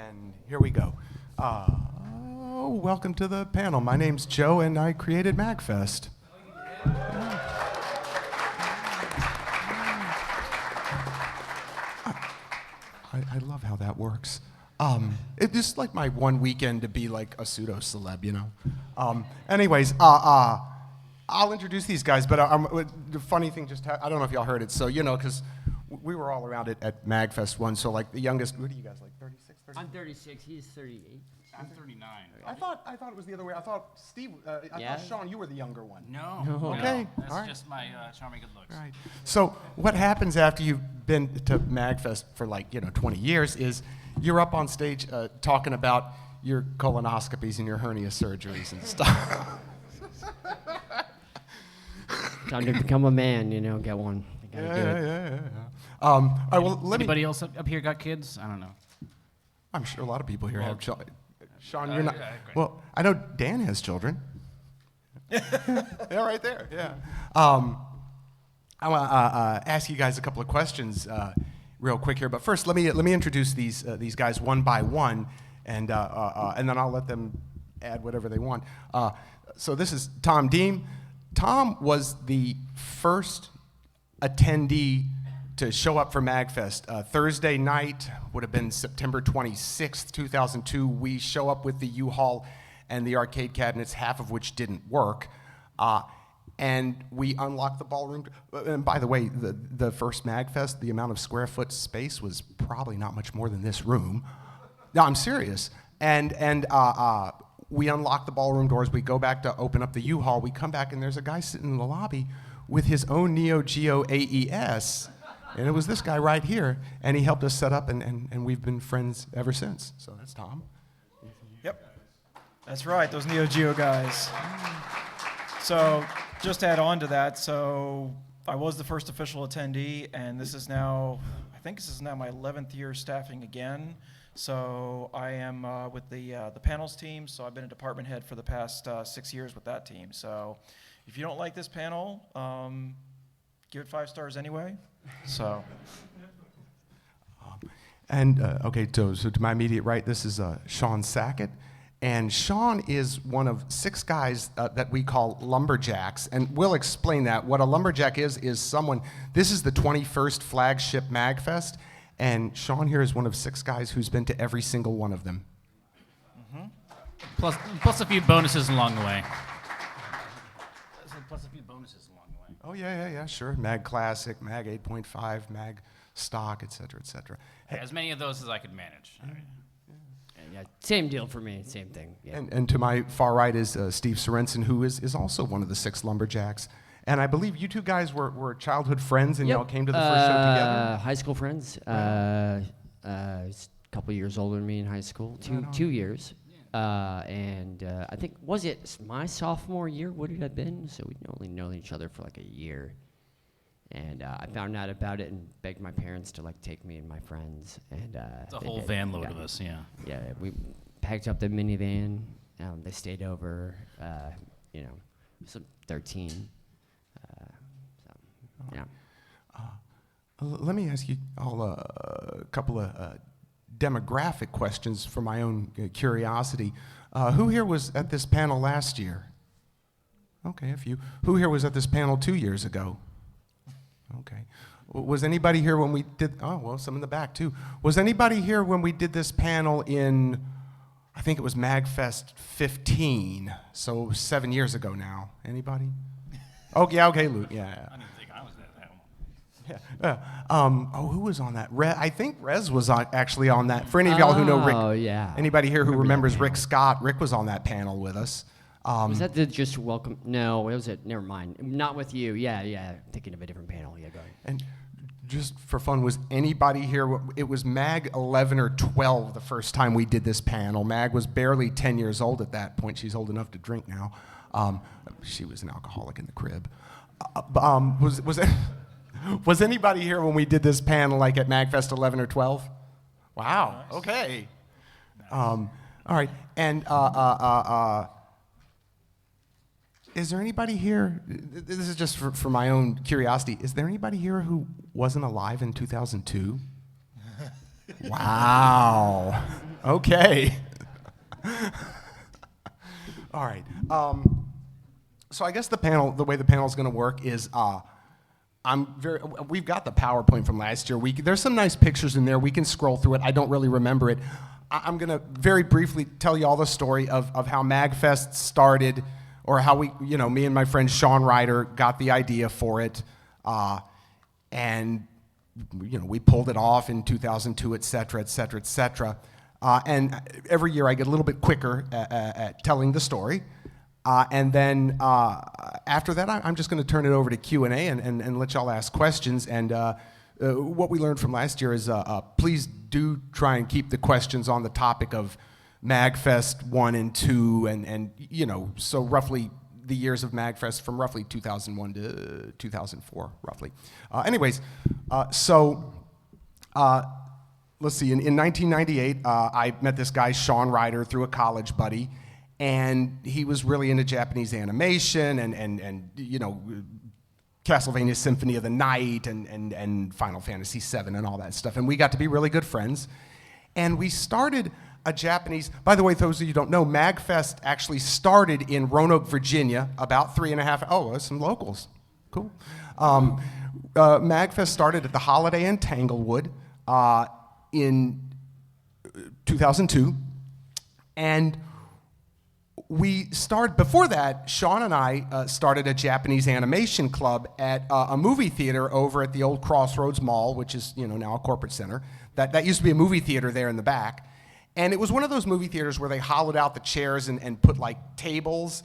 And here we go. Welcome to the panel. My name's Joe, and I created MAGFest. I love how that works. It's just like my one weekend to be like a pseudo-celeb, you know? Anyways, I'll introduce these guys, but the funny thing I don't know if y'all heard it, so, you know, because we were all around it at MAGFest once, so like the youngest, what are you guys, like 36, 30? I'm 36, he's 38. I'm 39. I thought it was the other way. I thought Steve, I thought Shawn, you were the younger one. No. Okay. No. That's all right. just my charming good looks. All right. So what happens after you've been to MAGFest for 20 years is you're up on stage talking about your colonoscopies and your hernia surgeries and stuff. Time to become a man, get one. You gotta do it. Yeah. All right, well, Anybody else up here got kids? I don't know. I'm sure a lot of people here have children. Shawn, you're not. Yeah, Well, I know Dan has children. Yeah, right there. Yeah. I want to ask you guys a couple of questions real quick here, but first let me introduce these guys one by one, and then I'll let them add whatever they want. So this is Diehm. Tom was the first attendee to show up for MAGFest. Thursday night would have been September 26th, 2002. We show up with the U-Haul and the arcade cabinets, half of which didn't work. And we unlocked the ballroom. And by the way, the first MAGFest, the amount of square foot space was probably not much more than this room. No, I'm serious. And we unlock the ballroom doors. We go back to open up the U-Haul. We come back, and there's a guy sitting in the lobby with his own Neo Geo AES. And it was this guy right here, and he helped us set up, and we've been friends ever since. So that's Tom. Yep, that's right, those Neo Geo guys. So just to add on to that, so I was the first official attendee, and this is now my 11th year staffing again. So I am with the panels team, so I've been a department head for the past 6 years with that team. So if you don't like this panel, give it 5 stars anyway. So. Okay, so to my immediate right, this is Shawn Sackett. And Shawn is one of 6 guys that we call Lumberjacks. And we'll explain that. What a Lumberjack is someone, this is the 21st flagship MAGFest. And Shawn here is one of 6 guys who's been to every single one of them. Mm-hmm. Plus a few bonuses along the way. Oh, yeah, sure. MAG Classic, MAG 8.5, MAG Stock, et cetera, et cetera. As many of those as I could manage. Yeah, same deal for me, same thing. Yeah. And to my far right is Steve Sorensen, who is also one of the 6 Lumberjacks. And I believe you two guys were childhood friends, and y'all came to the first show together? High school friends. He's a couple years older than me in high school, 2 years. And I think, was it my sophomore year? Would it have been? So we'd only known each other for like a year. And I found out about it and begged my parents to take me and my friends. And it's a whole van load of us, yeah. Yeah, we packed up the minivan. They stayed over, so 13. Yeah. Let me ask you all a couple of demographic questions for my own curiosity. Who here was at this panel last year? Okay, a few. Who here was at this panel 2 years ago? Okay. Was anybody here when we did, some in the back too. Was anybody here when we did this panel in, I think it was MAGFest 15, so 7 years ago now? Anybody? Oh, yeah, okay, Luke, yeah. I didn't think I was at that one. Yeah. Who was on that? I think Rez was actually on that. For any of y'all who know Rick. Oh, yeah. Anybody here who remembers Rick Scott? Rick was on that panel with us. Was that the Just Welcome? No, it was it. Never mind. Not with you. Yeah. Thinking of a different panel. Yeah, go ahead. And just for fun, was anybody here? It was MAG 11 or 12 the first time we did this panel. MAG was barely 10 years old at that point. She's old enough to drink now. She was an alcoholic in the crib. Was anybody here when we did this panel at MAGFest 11 or 12? Wow. Nice. Okay. All right. And is there anybody here? This is just for my own curiosity. Is there anybody here who wasn't alive in 2002? Wow. Okay. All right. So I guess the way the panel is going to work is we've got the PowerPoint from last year. There's some nice pictures in there. We can scroll through it. I don't really remember it. I'm going to very briefly tell you all the story of how MAGFest started, or how me and my friend Shawn Ryder got the idea for it. And we pulled it off in 2002, et cetera, et cetera, et cetera. And every year I get a little bit quicker at telling the story. And then after that, I'm just going to turn it over to Q&A and let y'all ask questions. And what we learned from last year is please do try and keep the questions on the topic of MAGFest 1 and 2, and so roughly the years of MAGFest from roughly 2001 to 2004, roughly. Anyways, let's see, in 1998, I met this guy, Shawn Ryder, through a college buddy, and he was really into Japanese animation and Castlevania Symphony of the Night and Final Fantasy VII and all that stuff, and we got to be really good friends. And we started a Japanese, by the way, those of you who don't know, MAGFest actually started in Roanoke, Virginia, about 3.5, some locals, cool. MAGFest started at the Holiday in Tanglewood in 2002, and before that, Shawn and I started a Japanese animation club at a movie theater over at the old Crossroads Mall, which is now a corporate center. That used to be a movie theater there in the back. And it was one of those movie theaters where they hollowed out the chairs and put like tables.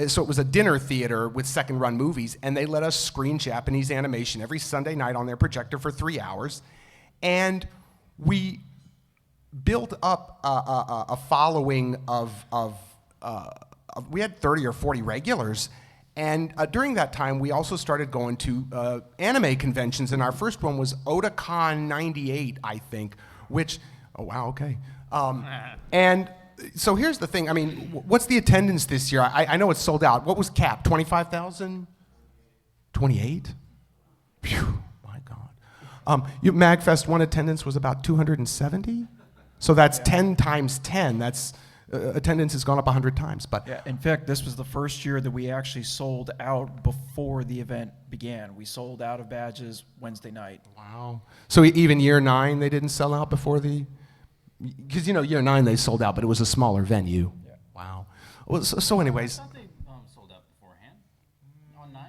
So it was a dinner theater with second-run movies, and they let us screen Japanese animation every Sunday night on their projector for 3 hours. And we built up a following we had 30 or 40 regulars. And during that time, we also started going to anime conventions, and our first one was Otakon 98, I think, which, oh, wow, okay. And so here's the thing. I mean, what's the attendance this year? I know it's sold out. What was capped? 25,000? 28? Phew, my God. MAGFest 1 attendance was about 270? So that's 10 times 10. That's attendance has gone up 100 times. But yeah, in fact, this was the first year that we actually sold out before the event began. We sold out of badges Wednesday night. Wow. So even year 9, they didn't sell out before because year 9 they sold out, but it was a smaller venue. Yeah. Wow. Well, so anyways. I thought they sold out beforehand on 9.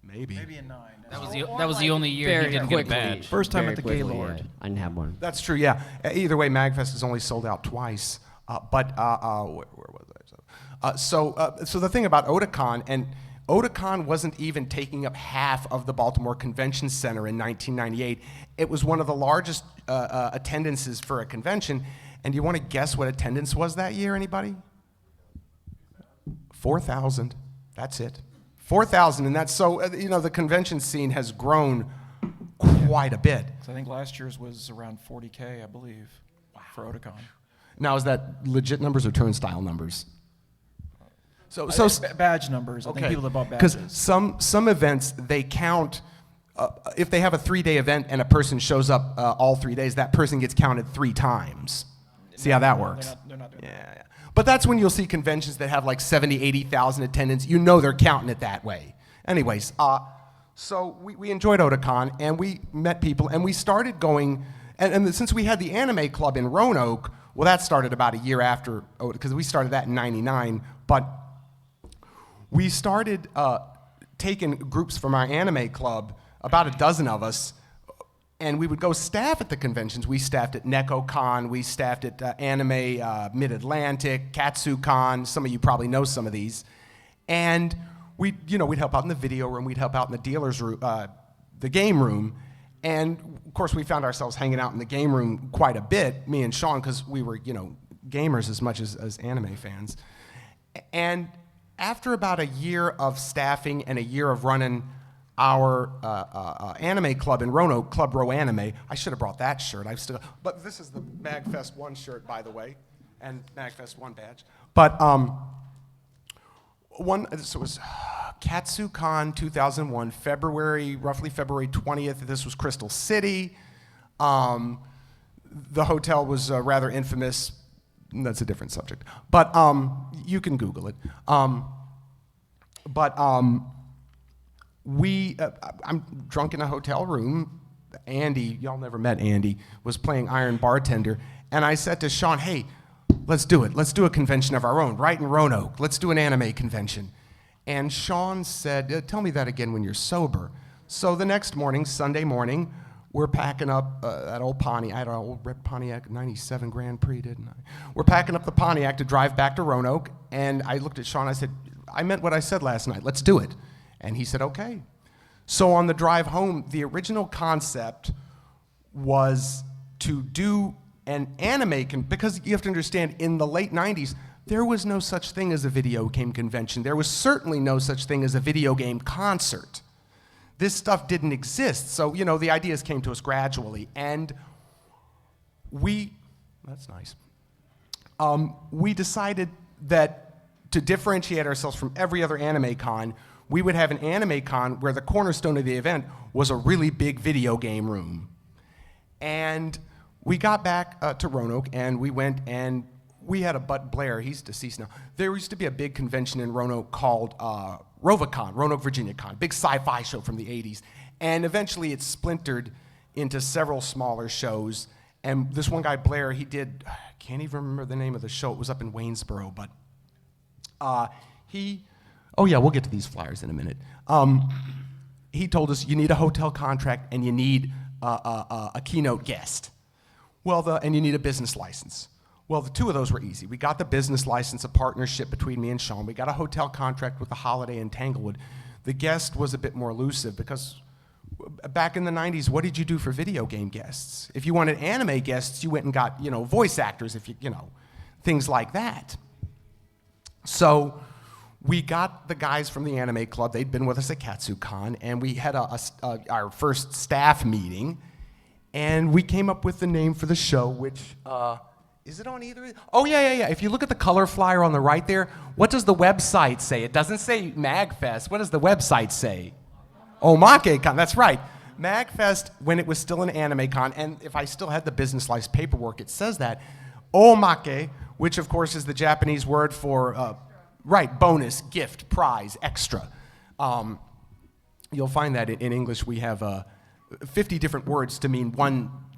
Maybe in 9. That was the only year he didn't get a badge. First time at the quickly, Gaylord. yeah. I didn't have one. That's true. Yeah. Either way, MAGFest has only sold out twice. Where was I? So the thing about Otakon, and Otakon wasn't even taking up half of the Baltimore Convention Center in 1998. It was one of the largest attendances for a convention. And do you want to guess what attendance was that year, anybody? 4,000. That's it. 4,000, and that's so, the convention scene has grown quite a bit. So I think last year's was around 40K, I believe, for Otakon. Now, is that legit numbers or turnstile numbers? So badge numbers. I think people that bought because badges. some events, they count, if they have a 3-day event and a person shows up all 3 days, that person gets counted 3 times. See how that works? They're not doing that. Yeah. But that's when you'll see conventions that have like 70, 80,000 attendance. They're counting it that way. Anyways, so we enjoyed Otakon, and we met people, and we started going, and since we had the anime club in Roanoke, well, that started about a year after, because we started that in 99, but we started taking groups from our anime club, about a dozen of us, and we would go staff at the conventions. We staffed at NecoCon, we staffed at Anime Mid-Atlantic, KatsuCon. Some of you probably know some of these. And we'd help out in the video room, we'd help out in the dealer's room, the game room. And of course, we found ourselves hanging out in the game room quite a bit, me and Shawn, because we were, gamers as much as anime fans. And after about a year of staffing and a year of running our anime club in Roanoke, Club Row Anime. I should have brought that shirt. But this is the MAGFest 1 shirt, by the way, and MAGFest 1 badge. But this was KatsuCon 2001, roughly February 20th. This was Crystal City. the hotel was rather infamous. That's a different subject. But you can Google it. I'm drunk in a hotel room. Andy, y'all never met Andy, was playing Iron Bartender. And I said to Shawn, hey, let's do it. Let's do a convention of our own, right in Roanoke. Let's do an anime convention. And Shawn said, tell me that again when you're sober. So the next morning, Sunday morning, we're packing up that old Pontiac. I had an old red Pontiac 97 Grand Prix, didn't I? We're packing up the Pontiac to drive back to Roanoke. And I looked at Shawn, I said, I meant what I said last night. Let's do it. And he said, okay. So on the drive home, the original concept was to do an anime, because you have to understand, in the late 90s, there was no such thing as a video game convention. There was certainly no such thing as a video game concert. This stuff didn't exist. So, the ideas came to us gradually. And that's nice. We decided that to differentiate ourselves from every other anime con, we would have an anime con where the cornerstone of the event was a really big video game room. And we got back to Roanoke, and we went, and we had a Bud Blair. He's deceased now. There used to be a big convention in Roanoke called RovaCon, Roanoke, Virginia Con, big sci-fi show from the 80s. And eventually it splintered into several smaller shows. And this one guy, Blair, he did, I can't even remember the name of the show. It was up in Waynesboro, but oh yeah, we'll get to these flyers in a minute. He told us you need a hotel contract and you need a keynote guest. And you need a business license. Well, the two of those were easy. We got the business license, a partnership between me and Shawn. We got a hotel contract with the Holiday in Tanglewood. The guest was a bit more elusive because back in the 90s, what did you do for video game guests? If you wanted anime guests, you went and got, voice actors, things like that. So we got the guys from the anime club. They'd been with us at KatsuCon, and we had our first staff meeting, and we came up with the name for the show, which, is it on either? Oh, yeah. If you look at the color flyer on the right there, what does the website say? It doesn't say MAGFest. What does the website say? MAGECon, that's right. MAGFest, when it was still an anime con, and if I still had the business license paperwork, it says that. Omake, which of course is the Japanese word for, bonus, gift, prize, extra. You'll find that in English we have 50 different words to mean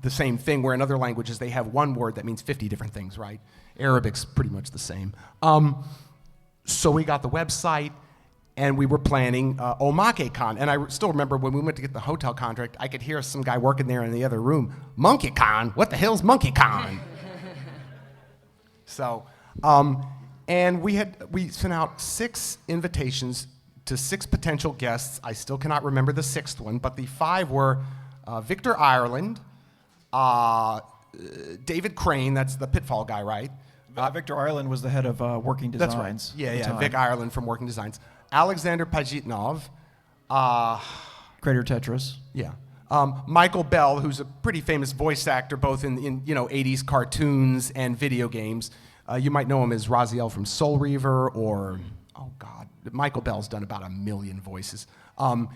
the same thing, where in other languages they have one word that means 50 different things, right? Arabic's pretty much the same. So we got the website, and we were planning MAGECon. And I still remember when we went to get the hotel contract, I could hear some guy working there in the other room, MonkeyCon, what the hell's MonkeyCon? So, and we sent out 6 invitations to 6 potential guests. I still cannot remember the 6th one, but the 5 were Victor Ireland, David Crane, that's the Pitfall guy, right? Victor Ireland was the head of Working Designs. That's right. Yeah, Vic Ireland from Working Designs. Alexander Pajitnov. Crater Tetris. Yeah. Michael Bell, who's a pretty famous voice actor, both in 80s cartoons and video games. You might know him as Raziel from Soul Reaver, or, oh God, Michael Bell's done about 1 million voices. And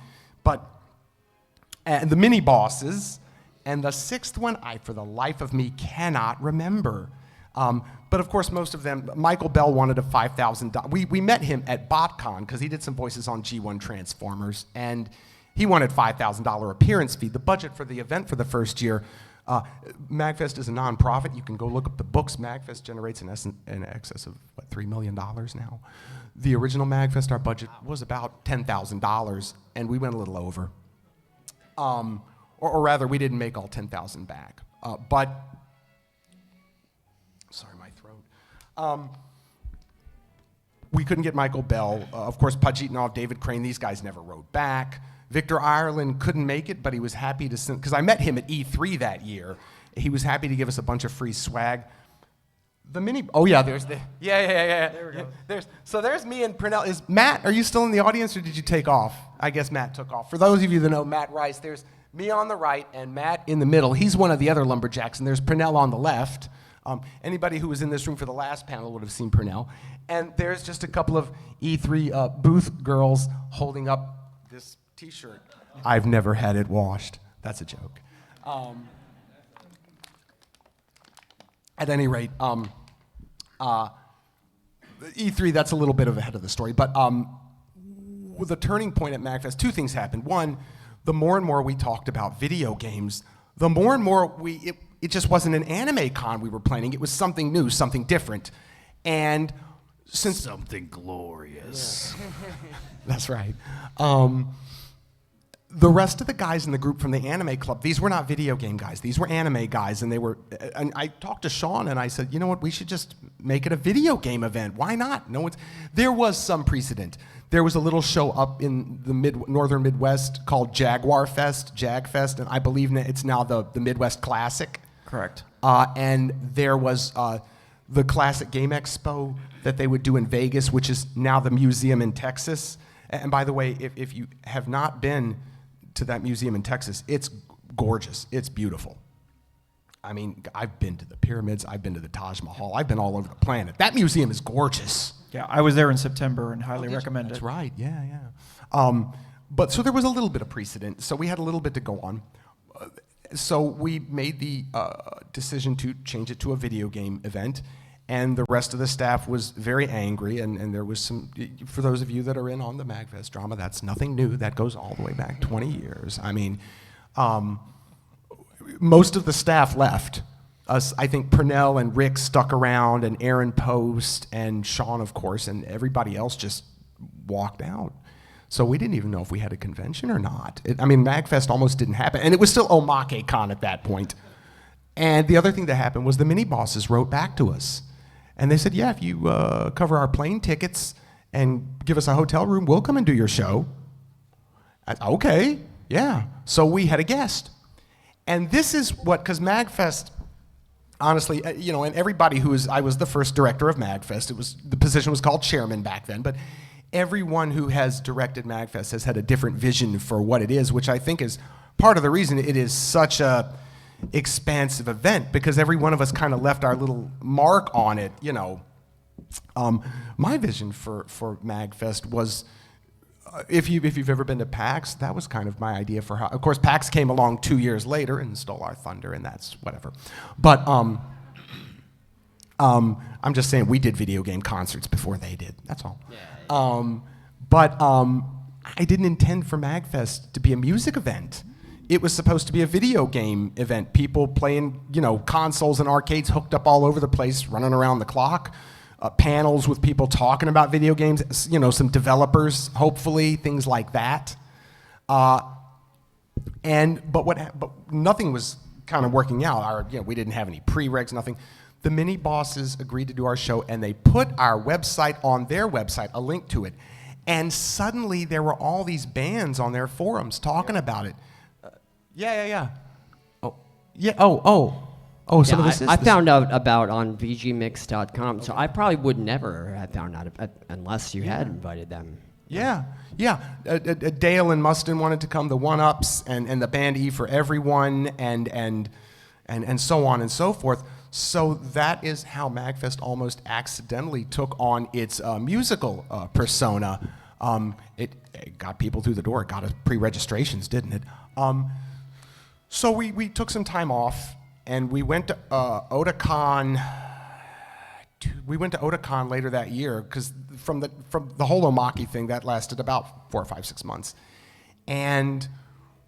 the mini bosses, and the 6th one, I, for the life of me, cannot remember. But of course, most of them, Michael Bell wanted a $5,000. We met him at BotCon because he did some voices on G1 Transformers, and he wanted $5,000 appearance fee. The budget for the event for the first year, MAGFest is a nonprofit. You can go look up the books. MAGFest generates in excess of, $3 million now. The original MAGFest, our budget was about $10,000, and we went a little over. Or rather, we didn't make all 10,000 back. Sorry, my throat. We couldn't get Michael Bell. Of course, Pajitnov, David Crane, these guys never wrote back. Victor Ireland couldn't make it, but he was happy to send, because I met him at E3 that year. He was happy to give us a bunch of free swag. There's the, yeah. There we go. There's me and Purnell. Is Matt, are you still in the audience, or did you take off? I guess Matt took off. For those of you that know Matt Rice, there's me on the right and Matt in the middle. He's one of the other Lumberjacks, and there's Purnell on the left. Anybody who was in this room for the last panel would have seen Purnell. And there's just a couple of E3 booth girls holding up this T-shirt. I've never had it washed. That's a joke. At any rate, E3, that's a little bit of ahead of the story. But with the turning point at MAGFest, two things happened. One, the more and more we talked about video games, the more and more it just wasn't an anime con we were planning. It was something new, something different. And since Something glorious. that's right. The rest of the guys in the group from the anime club, these were not video game guys. These were anime guys, and and I talked to Shawn, and I said, you know what, we should just make it a video game event. Why not? There was some precedent. There was a little show up in the northern Midwest called JAGFest, and I believe it's now the Midwest Classic. Correct. And there was the Classic Game Expo that they would do in Vegas, which is now the museum in Texas. And by the way, if you have not been to that museum in Texas, it's gorgeous. It's beautiful. I mean, I've been to the pyramids. I've been to the Taj Mahal. I've been all over the planet. That museum is gorgeous. Yeah, I was there in September and highly recommend it. That's right. Yeah, yeah. But so there was a little bit of precedent. So we had a little bit to go on. So we made the decision to change it to a video game event. And the rest of the staff was very angry, and there was some, for those of you that are in on the MAGFest drama, that's nothing new. That goes all the way back 20 years. I mean, most of the staff left. I think Purnell and Rick stuck around, and Aaron Post, and Shawn, of course, and everybody else just walked out. So we didn't even know if we had a convention or not. MAGFest almost didn't happen, and it was still OmakeCon at that point. And the other thing that happened was the mini bosses wrote back to us. And they said, yeah, if you cover our plane tickets and give us a hotel room, we'll come and do your show. Okay, yeah. So we had a guest. And this is what, because MAGFest, honestly, and everybody I was the first director of MAGFest. The position was called chairman back then, but everyone who has directed MAGFest has had a different vision for what it is, which I think is part of the reason it is such a expansive event, because every one of us kind of left our little mark on it. My vision for MAGFest was, if you've ever been to PAX, that was kind of my idea for how. Of course, PAX came along 2 years later and stole our thunder, and that's whatever. But I'm just saying we did video game concerts before they did. That's all. Yeah. But I didn't intend for MAGFest to be a music event. It was supposed to be a video game event. People playing, consoles and arcades hooked up all over the place, running around the clock. Panels with people talking about video games, some developers, hopefully, things like that. But nothing was kind of working out. We didn't have any pre-regs, nothing. The mini bosses agreed to do our show, and they put our website on their website, a link to it. And suddenly there were all these bands on their forums talking about it. Yeah. Some of this is... I found out about on vgmix.com, so I probably would never have found out unless you had invited them. Yeah. Dale and Mustin wanted to come, the One-Ups, and the band E for Everyone, and so on and so forth. So that is how MAGFest almost accidentally took on its musical persona. It got people through the door. It got us pre-registrations, didn't it? So we took some time off, and we went to Otakon. We went to Otakon later that year, because from the whole Omaki thing, that lasted about 4 or 5, 6 months. And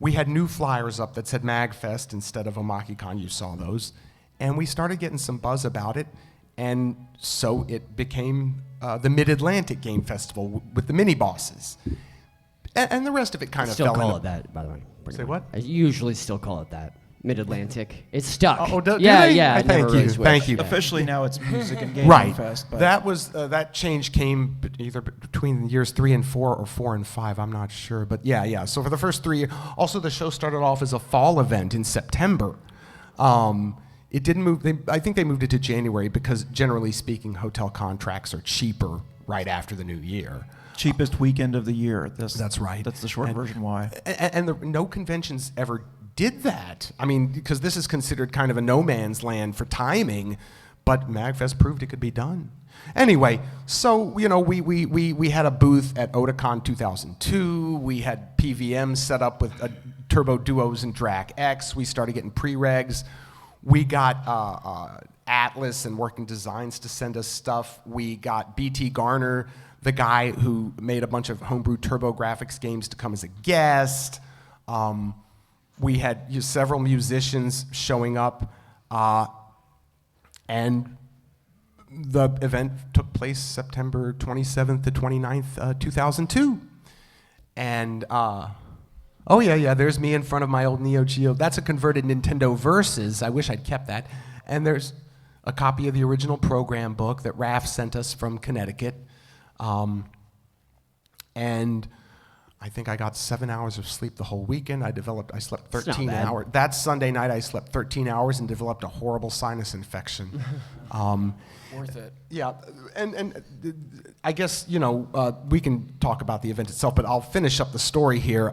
we had new flyers up that said MAGFest instead of OmakiCon. You saw those. And we started getting some buzz about it, and so it became the Mid-Atlantic Game Festival with the mini bosses. And the rest of it kind of fell into... Still call it that, by the way. Say what? I usually still call it that. Mid-Atlantic. It's stuck. Yeah. Thank you. Officially now it's Music and Game right. Fest. But That was that change came either between years 3 and 4 or 4 and 5. I'm not sure, but yeah. So for the first 3 years, also the show started off as a fall event in September. It didn't move. I think they moved it to January because, generally speaking, hotel contracts are cheaper right after the new year. Cheapest weekend of the year. That's right. That's the short version why. And no conventions ever did that. Because this is considered kind of a no man's land for timing, but MAGFest proved it could be done. Anyway, so we had a booth at Otakon 2002. We had PVM set up with Turbo Duos and Drac X. We started getting pre-regs. We got Atlas and Working Designs to send us stuff. We got BT Garner, the guy who made a bunch of homebrew TurboGrafx games, to come as a guest. We had several musicians showing up, and the event took place September 27th to 29th, 2002. And, oh yeah, there's me in front of my old Neo Geo. That's a converted Nintendo Versus. I wish I'd kept that. And there's a copy of the original program book that Raph sent us from Connecticut. And I think I got 7 hours of sleep the whole weekend. I slept 13 hours. That Sunday night, I slept 13 hours and developed a horrible sinus infection. Worth it. Yeah, and I guess, we can talk about the event itself, but I'll finish up the story here.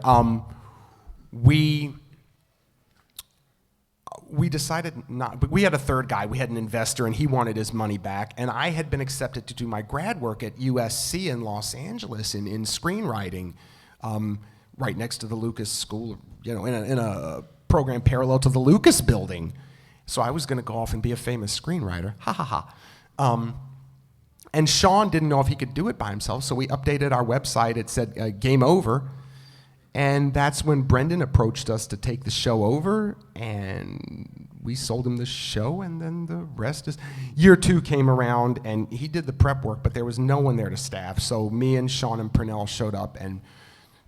We decided not, but we had a third guy. We had an investor, and he wanted his money back. And I had been accepted to do my grad work at USC in Los Angeles in screenwriting, right next to the Lucas School, in a program parallel to the Lucas Building. So I was going to go off and be a famous screenwriter. Ha ha ha. And Shawn didn't know if he could do it by himself, so we updated our website. It said game over. And that's when Brendan approached us to take the show over, and we sold him the show, and then the rest is... Year 2 came around, and he did the prep work, but there was no one there to staff. So me and Shawn and Purnell showed up and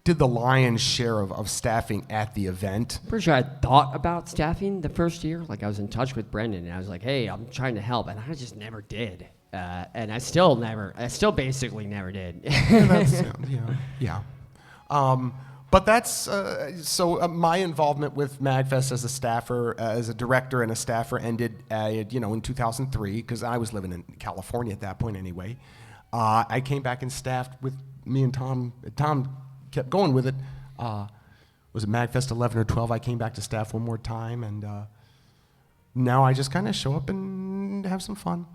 did the lion's share of staffing at the event. Pretty sure I thought about staffing the first year. Like, I was in touch with Brendan, and I was like, hey, I'm trying to help, and I just never did. And I still basically never did. Yeah. But that's, my involvement with MAGFest as a staffer, as a director and a staffer ended, in 2003, because I was living in California at that point anyway. I came back and staffed with me and Tom. Tom kept going with it. Was it MAGFest 11 or 12? I came back to staff one more time, and now I just kind of show up and have some fun.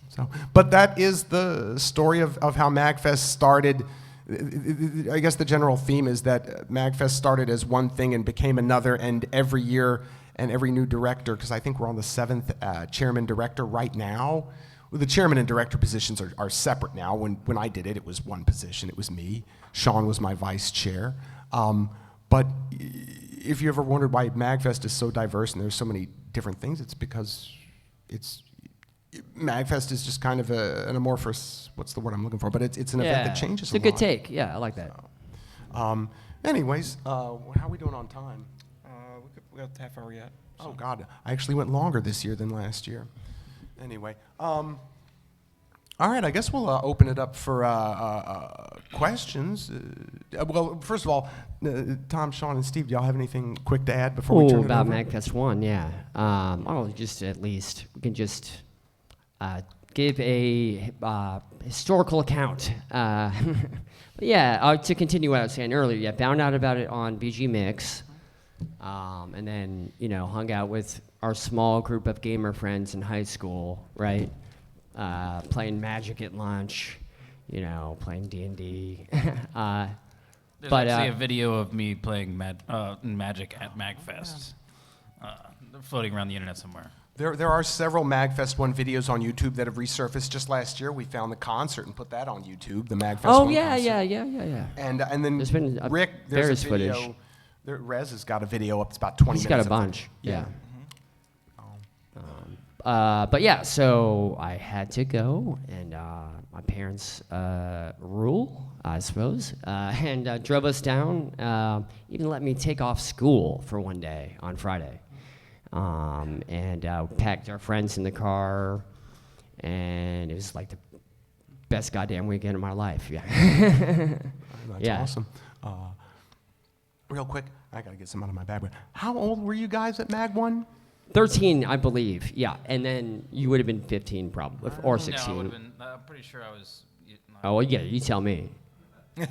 So, but that is the story of how MAGFest started. I guess the general theme is that MAGFest started as one thing and became another, and every year and every new director, because I think we're on the 7th chairman director right now. Well, the chairman and director positions are separate now. When I did it, it was one position. It was me. Shawn was my vice chair. But if you ever wondered why MAGFest is so diverse and there's so many different things, it's because MAGFest is just kind of an amorphous, what's the word I'm looking for? But it's an event that changes a lot. It's a good take. Yeah, I like that. Anyways, how are we doing on time? We got half hour yet. So. Oh, God. I actually went longer this year than last year. Anyway. All right, I guess we'll open it up for questions. Well, first of all, Tom, Shawn, and Steve, do y'all have anything quick to add before we turn it about over? MAGFest 1, yeah. Just at least, we can just... give a historical account. To continue what I was saying earlier, found out about it on BG Mix, and then, hung out with our small group of gamer friends in high school, right? Playing Magic at lunch, playing D&D. There's actually a video of me playing Magic at MAGFest, floating around the internet somewhere. There are several MAGFest 1 videos on YouTube that have resurfaced. Just last year, we found the concert and put that on YouTube, the MAGFest 1 concert. Yeah. And then There's been Rick, various there's a video. footage. Rez has got a video up. It's about 20 He's minutes. got a bunch. Yeah. So I had to go, and my parents rule, I suppose, and drove us down, even let me take off school for one day on Friday. And packed our friends in the car, and it was like the best goddamn weekend of my life. Yeah. That's awesome. Real quick, I gotta get some out of my bag. How old were you guys at Mag 1? 13, I believe. Yeah, and then you would have been 15, probably, or 16. No, I would have been. I'm pretty sure I was. Oh, well, yeah, you tell me. In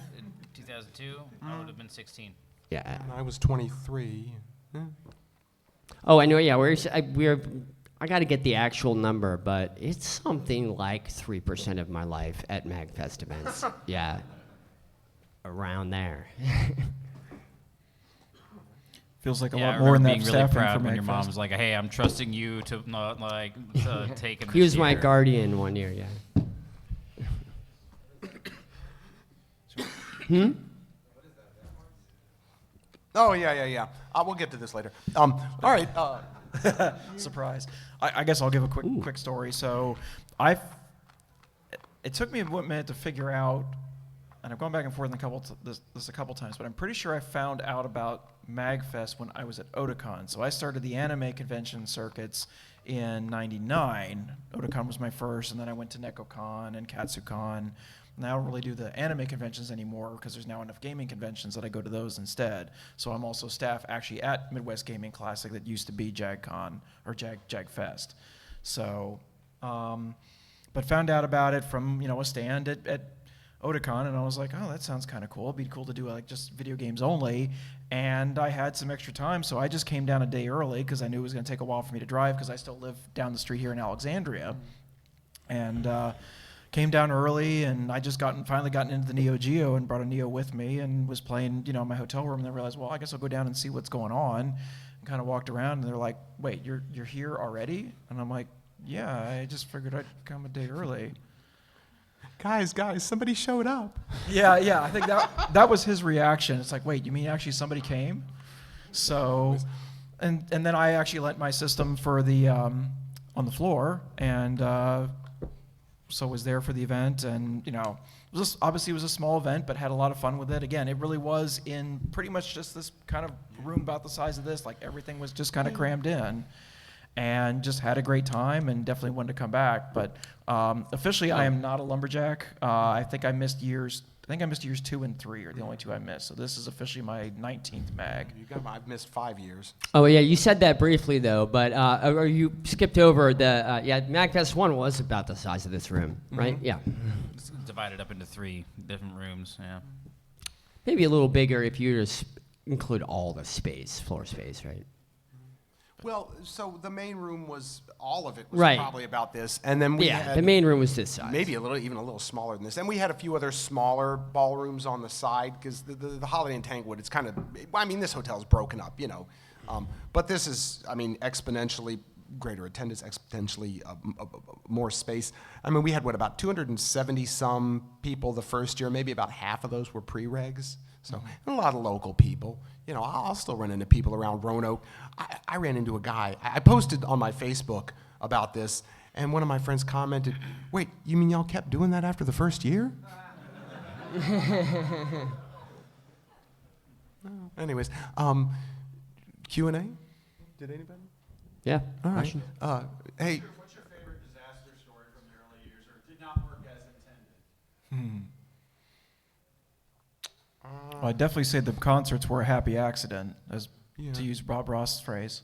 2002, I would have been 16. Yeah. And I was 23. Yeah. Oh, I know. Yeah, I got to get the actual number, but it's something like 3% of my life at MAGFest events. Yeah, around there. feels like a Yeah, lot I more in remember that being really staffing proud for when your mom MAGFest. was like, "Hey, I'm trusting you to not to take him." He was my guardian. guardian one year, yeah. Oh, yeah. We'll get to this later. All right. Surprise. I guess I'll give a quick story. So it took me a minute to figure out, and I've gone back and forth this a couple times, but I'm pretty sure I found out about MAGFest when I was at Otakon. So I started the anime convention circuits in '99. Otakon was my first, and then I went to NekoCon and KatsuCon. And I don't really do the anime conventions anymore because there's now enough gaming conventions that I go to those instead. So I'm also staff actually at Midwest Gaming Classic that used to be JagCon or JagFest. So, but found out about it from a stand at Otakon, and I was like, oh, that sounds kind of cool. It'd be cool to do like just video games only. And I had some extra time, so I just came down a day early because I knew it was going to take a while for me to drive because I still live down the street here in Alexandria. And came down early, and I just finally gotten into the Neo Geo and brought a Neo with me and was playing, in my hotel room. And then realized, well, I guess I'll go down and see what's going on. And kind of walked around, and they're like, "Wait, you're here already?" And I'm like, "Yeah, I just figured I'd come a day early." Guys, somebody showed up. Yeah. I think that was his reaction. It's like, "Wait, you mean actually somebody came?" So, and then I actually lent my system for the on the floor, and so was there for the event, and obviously it was a small event, but had a lot of fun with it. Again, it really was in pretty much just this kind of room about the size of this. Like everything was just kind of crammed in, and just had a great time, and definitely wanted to come back. But officially, I am not a lumberjack. I think I missed years 2 and 3 are the only 2 I missed. So this is officially my 19th mag. I've missed 5 years. Oh, yeah, you said that briefly, though, but or you skipped over the, MAGFest 1 was about the size of this room, right? Mm-hmm. Yeah. It's divided up into 3 different rooms. Yeah. Maybe a little bigger if you just include all the floor space, right? Well, so the main room all of it was Right. probably about this, and then we had The main room was this size. maybe even a little smaller than this. And we had a few other smaller ballrooms on the side because the Holiday in Tanglewood, it's kind of, this hotel's broken up, But this is, exponentially greater attendance, exponentially more space. We had, about 270 some people the first year. Maybe about half of those were pre-regs. So a lot of local people. I'll still run into people around Roanoke. I ran into a guy. I posted on my Facebook about this, and one of my friends commented, "Wait, you mean y'all kept doing that after the first year?" Anyways, Q&A? Did anybody? Yeah. All right. Question? Hey. What's your favorite disaster story from the early years, or did not work as intended? Well, I'd definitely say the concerts were a happy accident, Yeah. to use Bob Ross's phrase.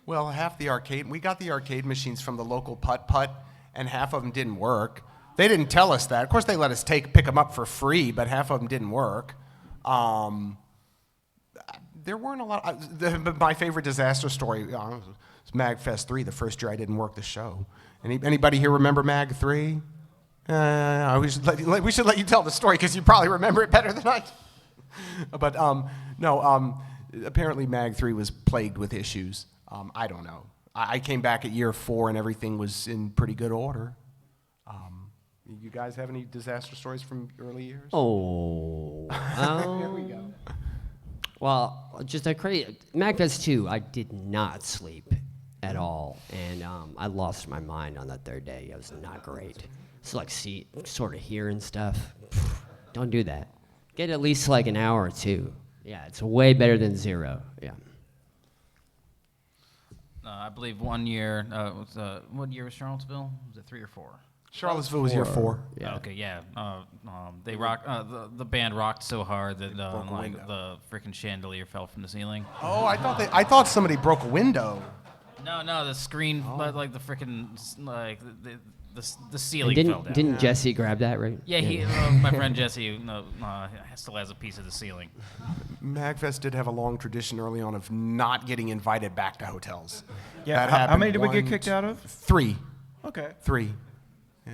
Well, we got the arcade machines from the local putt-putt, and half of them didn't work. They didn't tell us that. Of course, they let us pick them up for free, but half of them didn't work. There weren't a lot. My favorite disaster story was MAGFest 3, the first year I didn't work the show. Anybody here remember MAG 3? We should let you tell the story because you probably remember it better than I do. But no, apparently MAG 3 was plagued with issues. I don't know. I came back at year 4 and everything was in pretty good order. You guys have any disaster stories from early years? Oh. Here we go. Well, just a crazy MAGFest 2. I did not sleep at all, and I lost my mind on that third day. It was not great. It's like sort of hearing stuff. Don't do that. Get at least like an hour or 2. Yeah, it's way better than 0. Yeah. I believe 1 year. What year was Charlottesville? Was it 3 or 4? Charlottesville was year 4. Yeah. Okay, yeah. They rocked. The band rocked so hard that broke a window. the freaking chandelier fell from the ceiling. Oh, I thought somebody broke a window. No, the screen, like the freaking the ceiling And fell down. didn't Jesse grab that, right? Yeah, my friend Jesse still has a piece of the ceiling. MAGFest did have a long tradition early on of not getting invited back to hotels. Yeah. That How happened many did we get 1, kicked out of? 3. Okay. 3. Yeah.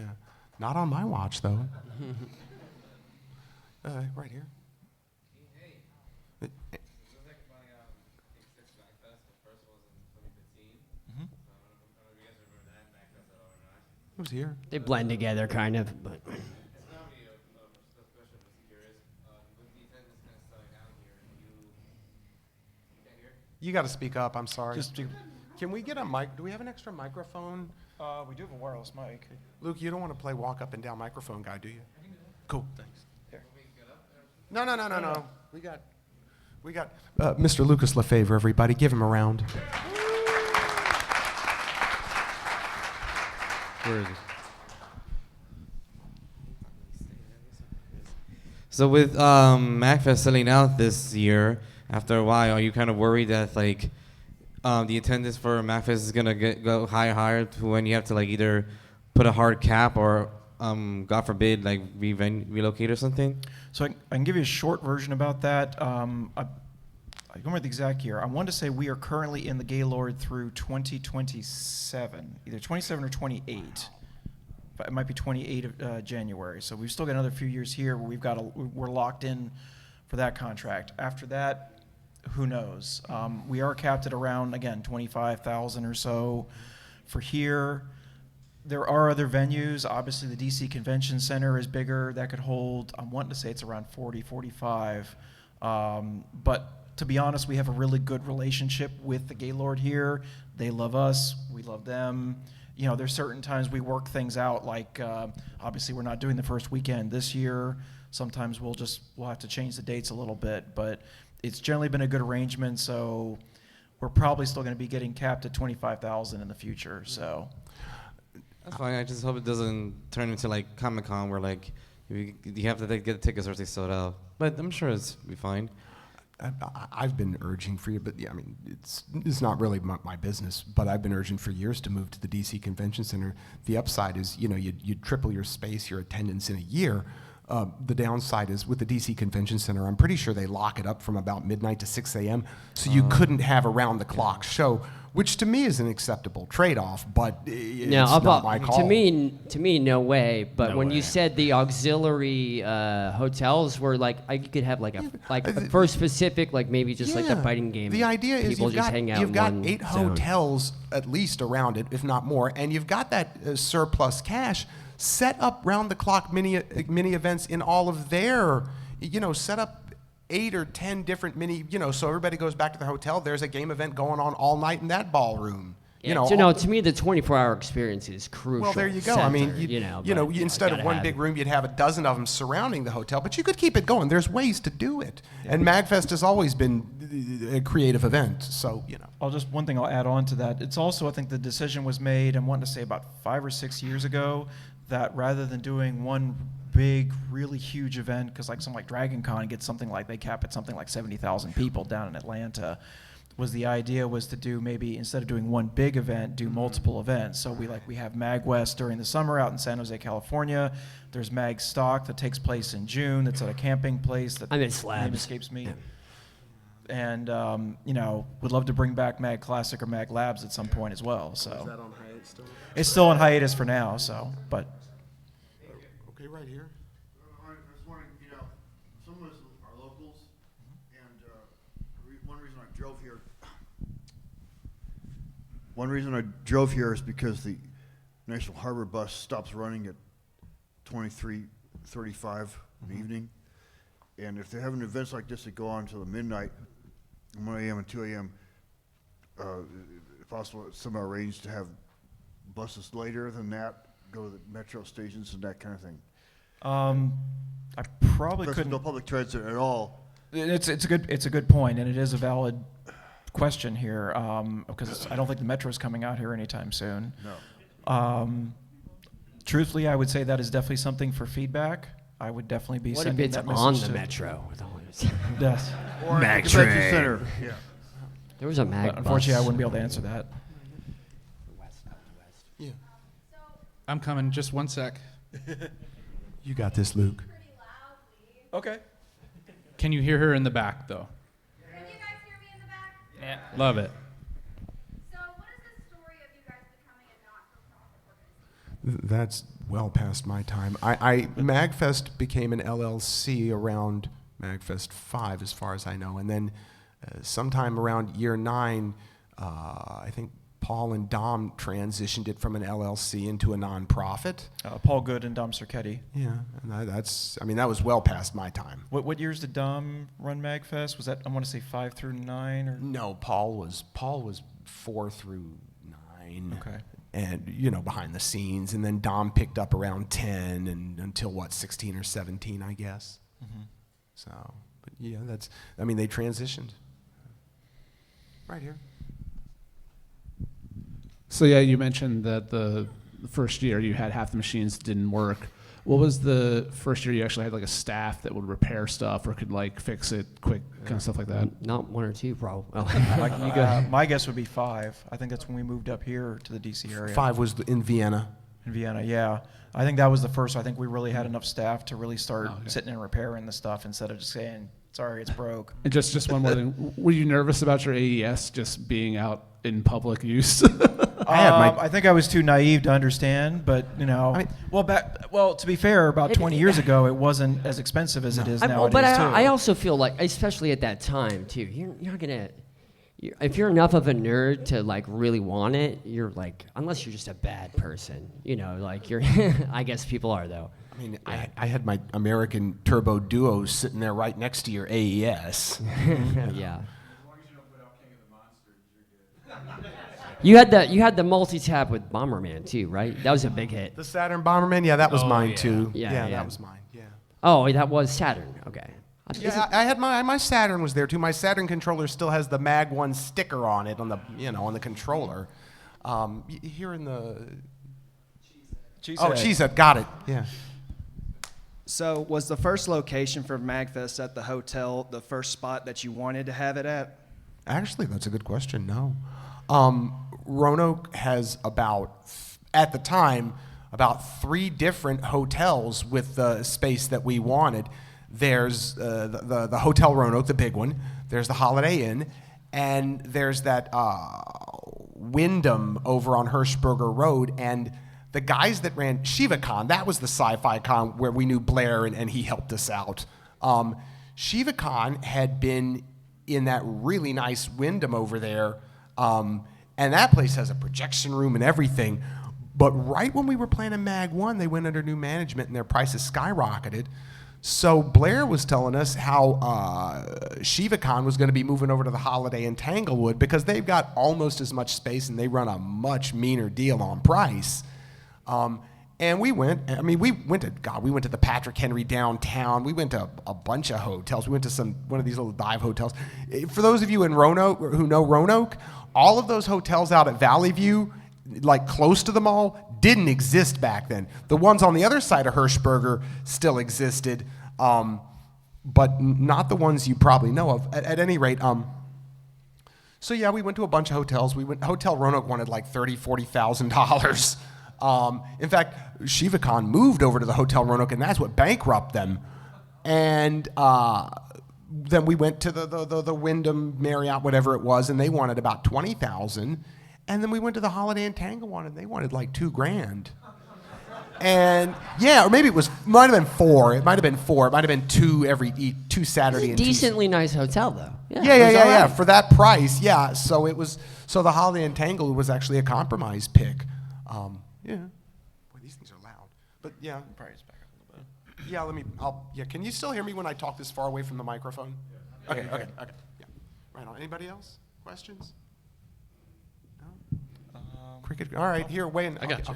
Not on my watch, though. Right here. Who's here? They blend together, kind of. But You got to speak up. I'm sorry. Just Can we get a mic? Do we have an extra microphone? we do have a wireless mic. Luke, you don't want to play walk up and down microphone guy, do you? Cool, thanks. Here. No. We got Mr. Lucas Lefevre, everybody. Give him a round. Where is it? So with MAGFest selling out this year, after a while, are you kind of worried that like the attendance for MAGFest is gonna go higher to when you have to like either put a hard cap or God forbid like relocate or something? So I can give you a short version about that. I don't remember the exact year. I want to say we are currently in the Gaylord through 2027, either 27 or 28. But it might be 28 of January. So we've still got another few years here where we're locked in for that contract. After that, who knows? We are capped at around, again, 25,000 or so for here. There are other venues. Obviously, the DC Convention Center is bigger. That could hold, I'm wanting to say it's around 40, 45. But to be honest, we have a really good relationship with the Gaylord here. They love us. We love them. You know, there's certain times we work things out, like obviously we're not doing the first weekend this year. Sometimes we'll have to change the dates a little bit, but it's generally been a good arrangement, so we're probably still going to be getting capped at 25,000 in the future, so. That's fine. I just hope it doesn't turn into like Comic-Con where like you have to get the tickets or they sold out. But I'm sure it's be fine. I've been urging for you, but yeah, I mean, it's not really my business, but I've been urging for years to move to the DC Convention Center. The upside is, you know, you'd triple your space, your attendance in a year. The downside is with the DC Convention Center, I'm pretty sure they lock it up from about midnight to 6 a.m., so you couldn't have around-the-clock show, which to me is an acceptable trade-off, but it's not my call. To me, no way. But No when way. you said the auxiliary hotels were like, you could have like a First Pacific, like maybe just like the fighting game. The idea is people just hang out you've in got one 8 zone. hotels at least around it, if not more, and you've got that surplus cash. Set up round-the-clock mini events in all of their, set up 8 or 10 different so everybody goes back to the hotel. There's a game event going on all night in that ballroom. To me, the 24-hour experience is crucial. Well, there you go. Center, I mean, instead of one big room, you'd have a dozen of them surrounding the hotel, but you could keep it going. There's ways to do it. Yeah. And MAGFest has always been a creative event, so. One thing I'll add on to that. It's also, I think the decision was made, I'm wanting to say about 5 or 6 years ago, that rather than doing one big, really huge event, because like something like Dragon Con gets something like, they cap at something like 70,000 people down in Atlanta, the idea was to do maybe, instead of doing one big event, do multiple events. So we have MAGWest during the summer out in San Jose, California. There's Mag Stock that takes place in June. That's at a camping place that I'm in name Slabs. escapes me. And would love to bring back Mag Classic or Mag Labs at some point as well. So Is that on hiatus still? it's still on hiatus for now. So, but. Okay, right here. I was wondering, some of us are locals, and one reason I drove here is because the National Harbor bus stops running at 23:35 in the evening, and if they're having events like this that go on until midnight, 1 a.m. and 2 a.m., if possible, somehow arrange to have buses later than that, go to the metro stations and that kind of thing. I probably There's couldn't. no public transit at all. It's a good point, and it is a valid question here, because I don't think the metro's coming out here anytime soon. No. Truthfully, I would say that is definitely something for feedback. I would definitely be What if sending it's that on message the to metro? With all this? Yes. Or at the convention center. Yeah. There was a Mag But unfortunately, I bus. wouldn't be able to answer that. Yeah. I'm coming. Just one sec. You got this, Luke. Okay. Can you hear her in the back, though? Can you guys hear me in the back? Yeah. Love it. So what is the story of you guys becoming a not-for-profit organization? That's well past my time. MAGFest became an LLC around MAGFest 5, as far as I know, and then sometime around year 9, I think Paul and Dom transitioned it from an LLC into a nonprofit. Paul Good and Dom Cerchetti. Yeah, and that was well past my time. What years did Dom run MAGFest? Was that, I want to say 5 through 9 or? No, Paul was 4 through 9. Okay. And behind the scenes, and then Dom picked up around 10 and until 16 or 17, I guess. Mm-hmm. So, but yeah, they transitioned. Right here. So yeah, you mentioned that the first year you had half the machines didn't work. What was the first year you actually had like a staff that would repair stuff or could like fix it quick, kind of stuff like that? Not 1 or 2, probably. My guess would be 5. I think that's when we moved up here to the DC area. 5 was in Vienna. In Vienna, yeah. I think that was the first. I think we really had enough staff to really start sitting and repairing the stuff instead of just saying, sorry, it's broke. And just one more thing. Were you nervous about your AES just being out in public use? I think I was too naive to understand, but to be fair, about 20 years ago, it wasn't as expensive as it is nowadays. But I also feel like, especially at that time too, you're not gonna. If you're enough of a nerd to like really want it, you're like, unless you're just a bad person, like you're. I guess people are though. I mean, I had my American Turbo Duo sitting there right next to your AES. Yeah. You had the multi-tap with Bomberman too, right? That was a big hit. The Saturn Bomberman, yeah, that was mine too. Yeah, that was mine. Yeah. Oh, that was Saturn. Okay. Yeah, I had my Saturn was there too. My Saturn controller still has the Mag 1 sticker on it on the controller. Here in the Cheesehead, got it. Yeah. So was the first location for MAGFest at the hotel the first spot that you wanted to have it at? Actually, that's a good question. No. Roanoke has at the time, about 3 different hotels with the space that we wanted. There's the Hotel Roanoke, the big one. There's the Holiday Inn, and there's that Wyndham over on Hirschberger Road. And the guys that ran ShivaCon, that was the sci-fi con where we knew Blair and he helped us out. ShivaCon had been in that really nice Wyndham over there, and that place has a projection room and everything. But right when we were planning Mag 1, they went under new management and their prices skyrocketed. So Blair was telling us how ShivaCon was going to be moving over to the Holiday in Tanglewood because they've got almost as much space and they run a much meaner deal on price. And we went. I mean, we went to the Patrick Henry downtown. We went to a bunch of hotels. We went to one of these little dive hotels. For those of you in Roanoke who know Roanoke, all of those hotels out at Valley View, like close to the mall, didn't exist back then. The ones on the other side of Hirschberger still existed, but not the ones you probably know of. At any rate, so yeah, we went to a bunch of hotels. Hotel Roanoke wanted like $30,000-$40,000. In fact, ShivaCon moved over to the Hotel Roanoke, and that's what bankrupted them. And then we went to the Wyndham, Marriott, whatever it was, and they wanted about $20,000. And then we went to the Holiday in Tanglewood, and they wanted like $2,000. And yeah, or maybe might have been 4. It might have been 4. It might have been 2 two Saturday. It's a decently nice hotel though. Yeah. For that price, yeah. So the Holiday in Tanglewood was actually a compromise pick. Yeah. Boy, these things are loud. But yeah. Probably just back up a little bit. Yeah, can you still hear me when I talk this far away from the microphone? Yeah. Okay. Yeah. Right on. Anybody else? Questions? No? Cricket. All right, here, Wayne. I got you.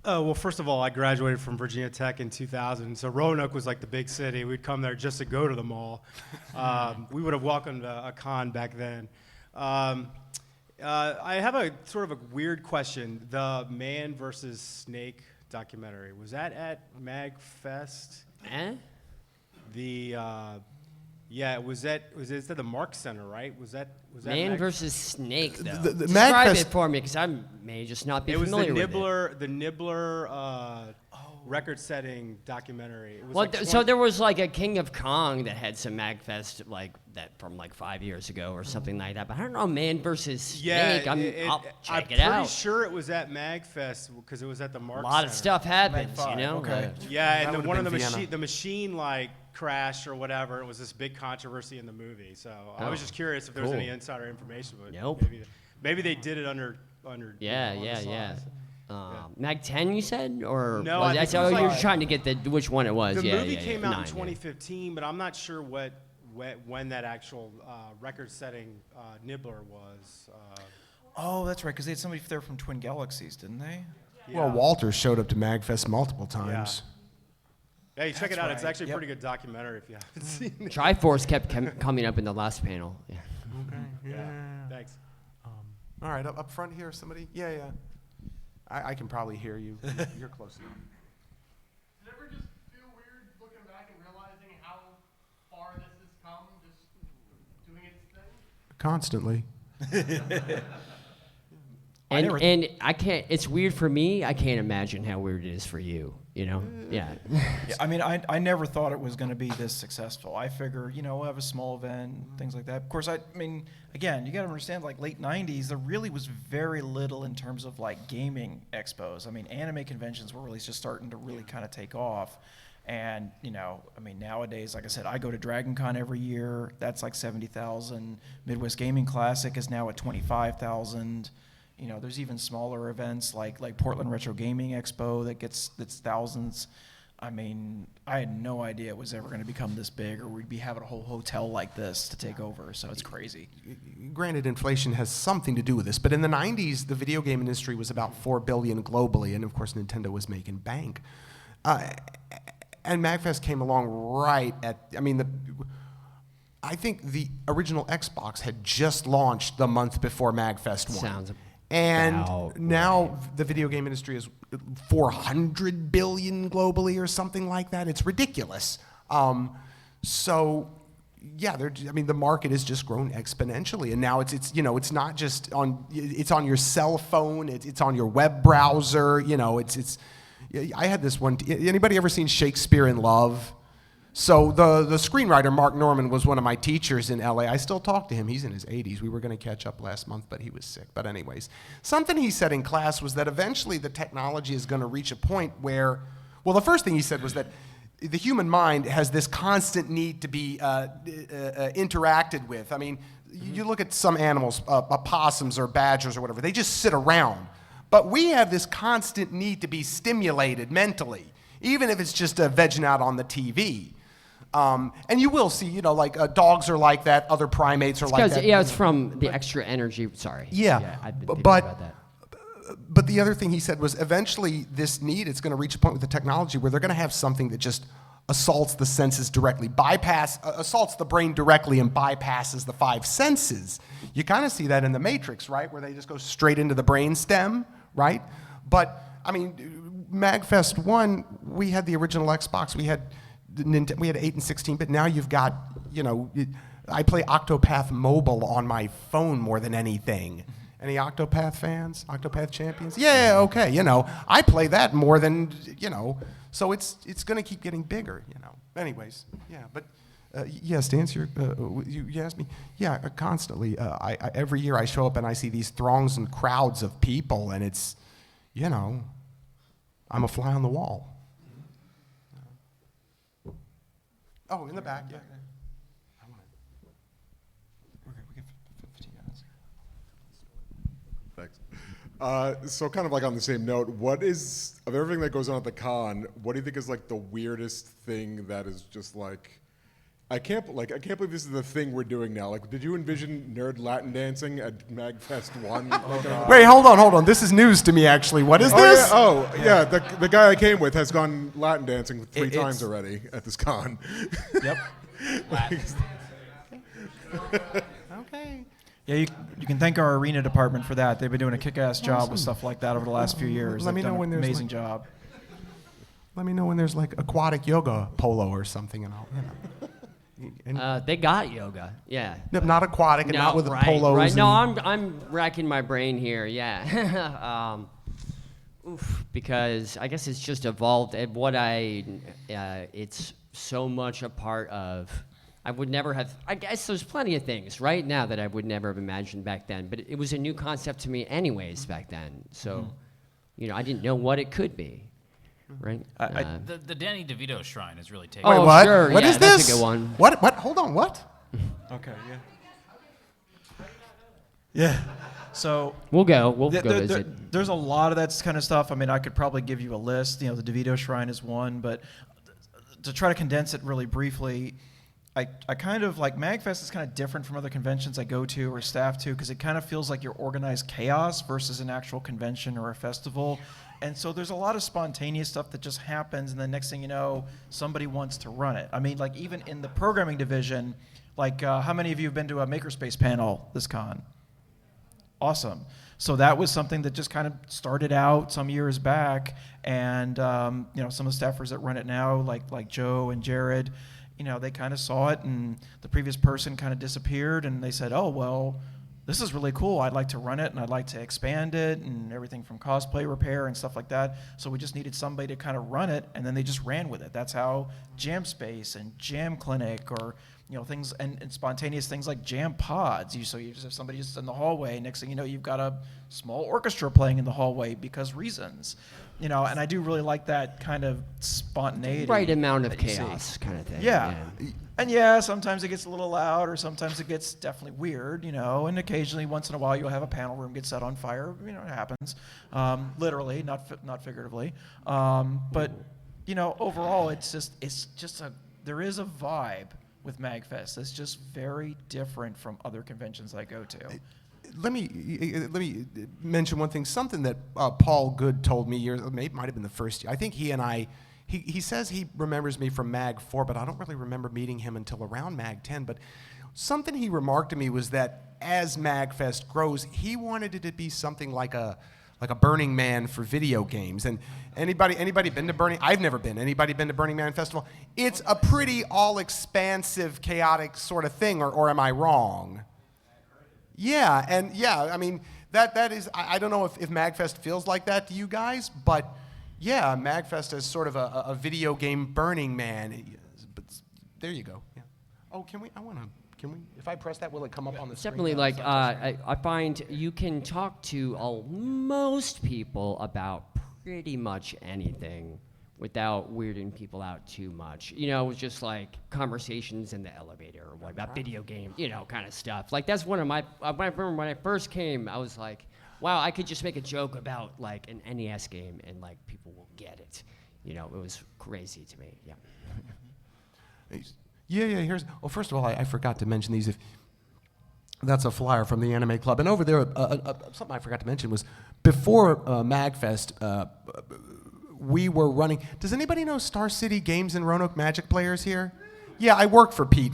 Well, first of all, I graduated from Virginia Tech in 2000, so Roanoke was like the big city. We'd come there just to go to the mall. We would have welcomed a con back then. I have a sort of a weird question. The Man versus Snake documentary, was that at MAGFest? Was it at the Mark Center, right? Was that Man versus Snake, though? The Describe MAGFest it for me, because I may just not be familiar with it. It was the Nibbler record-setting documentary. It was so there was like a King of Kong that had some MAGFest like that from like 5 years ago or something like that. But I don't know, Man versus Snake. I'll check it out. I'm pretty sure it was at MAGFest because it was at the Mark Center. A lot of stuff happens, Okay. Yeah, and one of the machine like crashed or whatever. It was this big controversy in the movie. So I was just curious if there was any insider information. But Nope. Maybe they did it under. Yeah, on the yeah. side. Mag 10, you said, or No, was I that, think it was you're like- trying to get which one it was? The yeah, movie yeah, came yeah. out in 9, 2015, but I'm not sure when that actual record-setting nibbler was. Oh, that's right, because they had somebody there from Twin Galaxies, didn't they? Well, Walter showed up to MAGFest multiple times. Hey, check it out. It's right. actually a Yep. pretty good documentary if you haven't seen it. Triforce kept coming up in the last panel. Yeah. Okay. Thanks. All right, up front here, somebody? Yeah. I can probably hear you. You're close enough. Does it ever just feel weird looking back and realizing how far this has come, just doing its thing? Constantly. And I can't. It's weird for me. I can't imagine how weird it is for you. You know? Yeah. Yeah, I mean, I never thought it was going to be this successful. I figure, we'll have a small event, things like that. Of course, I mean, again, you got to understand, like late 90s, there really was very little in terms of like gaming expos. I mean, anime conventions were really just starting to really kind of take off. And, I mean, nowadays, like I said, I go to Dragon Con every year. That's like 70,000. Midwest Gaming Classic is now at 25,000. There's even smaller events like Portland Retro Gaming Expo that's thousands. I mean, I had no idea it was ever going to become this big, or we'd be having a whole hotel like this to take over. So it's crazy. Granted, inflation has something to do with this, but in the 90s, the video game industry was about $4 billion globally, and of course, Nintendo was making bank. And MAGFest came along right at, I think the original Xbox had just launched the month before MAGFest 1. Sounds And about now the video game industry is 400 billion globally or something like that. It's ridiculous. So yeah, the market has just grown exponentially, and now it's not just it's on your cell phone, it's on your web browser. I had this one. Anybody ever seen Shakespeare in Love? So the screenwriter, Mark Norman, was one of my teachers in LA. I still talk to him. He's in his 80s. We were going to catch up last month, but he was sick. But anyways, something he said in class was that eventually the technology is going to reach a point where, well, the first thing he said was that the human mind has this constant need to be interacted with. I mean, you look at some animals, opossums or badgers or whatever, they just sit around. But we have this constant need to be stimulated mentally, even if it's just vegging out on the TV. And you will see, dogs are like that, other primates are like that. Yeah, it's from the extra energy. Sorry. Yeah, I've been thinking about that. But the other thing he said was eventually this need, it's going to reach a point with the technology where they're going to have something that just assaults the senses directly, assaults the brain directly and bypasses the 5 senses. You kind of see that in the Matrix, right, where they just go straight into the brain stem, right? But, MAGFest 1, we had the original Xbox, we had 8 and 16-bit, now you've got, I play Octopath Mobile on my phone more than anything. Any Octopath fans? Octopath champions? Yeah, okay, I play that more than, so it's going to keep getting bigger, Anyways, yeah, but yes, to answer you asked me, yeah, constantly. Every year I show up and I see these throngs and crowds of people, and it's, I'm a fly on the wall. Oh, in the back, yeah. We get 15 minutes. Thanks. So kind of like on the same note, what is, of everything that goes on at the con, what do you think is like the weirdest thing that is just like, I can't believe this is the thing we're doing now. Like, did you envision nerd Latin dancing at MAGFest 1? Wait, hold on. This is news to me, actually. What is this? Yeah, the guy I came with has gone Latin dancing 3 times already at this con. Yep. Okay. Yeah, you can thank our arena department for that. They've been doing a kick-ass job with stuff like that over the last few years. Let me They've know done when an there's amazing job. Let me know when there's like aquatic yoga polo or something, and I'll. They got yoga, yeah. No, not aquatic and not with right, the polos. Right. No, I'm racking my brain here. Yeah. Because I guess it's just evolved. And it's so much a part of. I would never have. I guess there's plenty of things right now that I would never have imagined back then. But it was a new concept to me, anyways, back then. So, I didn't know what it could be. right? The Danny DeVito shrine is really taken. Wait, Oh, what? sure. What yeah, is that's this? a good one. What? Hold on. What? Okay, yeah. So We'll go. We'll go visit. There's a lot of that kind of stuff. I mean, I could probably give you a list. You know, the DeVito Shrine is one, but to try to condense it really briefly, I kind of like MAGFest is kind of different from other conventions I go to or staff to because it kind of feels like you're organized chaos versus an actual convention or a festival. And so there's a lot of spontaneous stuff that just happens, and the next thing you know, somebody wants to run it. I mean, like even in the programming division, like how many of you have been to a Makerspace panel this con? Awesome. So that was something that just kind of started out some years back, and you know, some of the staffers that run it now, like Joe and Jared, you know, they kind of saw it, and the previous person kind of disappeared, and they said, "Oh well, this is really cool. I'd like to run it, and I'd like to expand it, and everything from cosplay repair and stuff like that." So we just needed somebody to kind of run it, and then they just ran with it. That's how Jam Space and Jam Clinic, or you know, things and spontaneous things like jam pods. So you just have somebody just in the hallway. Next thing you know, you've got a small orchestra playing in the hallway because reasons. You know, and I do really like that kind of spontaneity. Right amount of chaos kind of thing. Yeah. And yeah, sometimes it gets a little loud, or sometimes it gets definitely weird, you know, and occasionally, once in a while, you'll have a panel room get set on fire. You know, it happens. Literally, not figuratively. But, you know, overall, it's just there is a vibe with MAGFest that's just very different from other conventions I go to. Let me mention one thing. Something that Paul Good told me might have been the first year. I think he and I, he says he remembers me from MAG 4, but I don't really remember meeting him until around MAG 10. But something he remarked to me was that as MAGFest grows, he wanted it to be something like a Burning Man for video games. And anybody been to Burning? I've never been. Anybody been to Burning Man Festival? It's a pretty all-expansive, chaotic sort of thing, or am I wrong? Yeah, and yeah, I mean, that is, I don't know if MAGFest feels like that to you guys, but yeah, MAGFest is sort of a video game Burning Man. But there you go. Yeah. Oh, can we, if I press that, will it come up on the screen? Definitely, like, I find you can talk to most people about pretty much anything without weirding people out too much. You know, it's just like conversations in the elevator, or what about video game, you know, kind of stuff. Like, that's one of my, I remember when I first came, I was like, wow, I could just make a joke about, like, an NES game, and, like, people will get it. You know, it was crazy to me, yeah. Yeah, well, first of all, I forgot to mention these. That's a flyer from the Anime Club. And over there, something I forgot to mention was, before MAGFest, we were running. Does anybody know Star City Games and Roanoke Magic players here? Yeah, I worked for Pete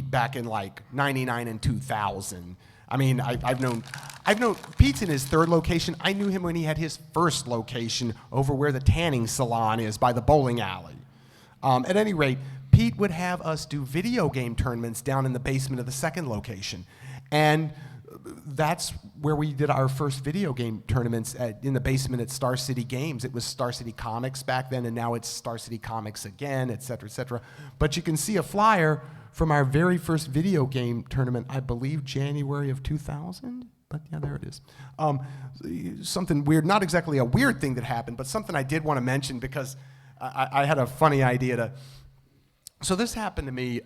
back in like '99 and 2000. I mean, I've known Pete's in his third location. I knew him when he had his first location over where the tanning salon is by the bowling alley. At any rate, Pete would have us do video game tournaments down in the basement of the second location. And that's where we did our first video game tournaments in the basement at Star City Games. It was Star City Comics back then, and now it's Star City Comics again, et cetera, et cetera. But you can see a flyer from our very first video game tournament, I believe January of 2000. But yeah, there it is. Something weird, not exactly a weird thing that happened, but something I did want to mention because I had a funny idea to. So this happened to me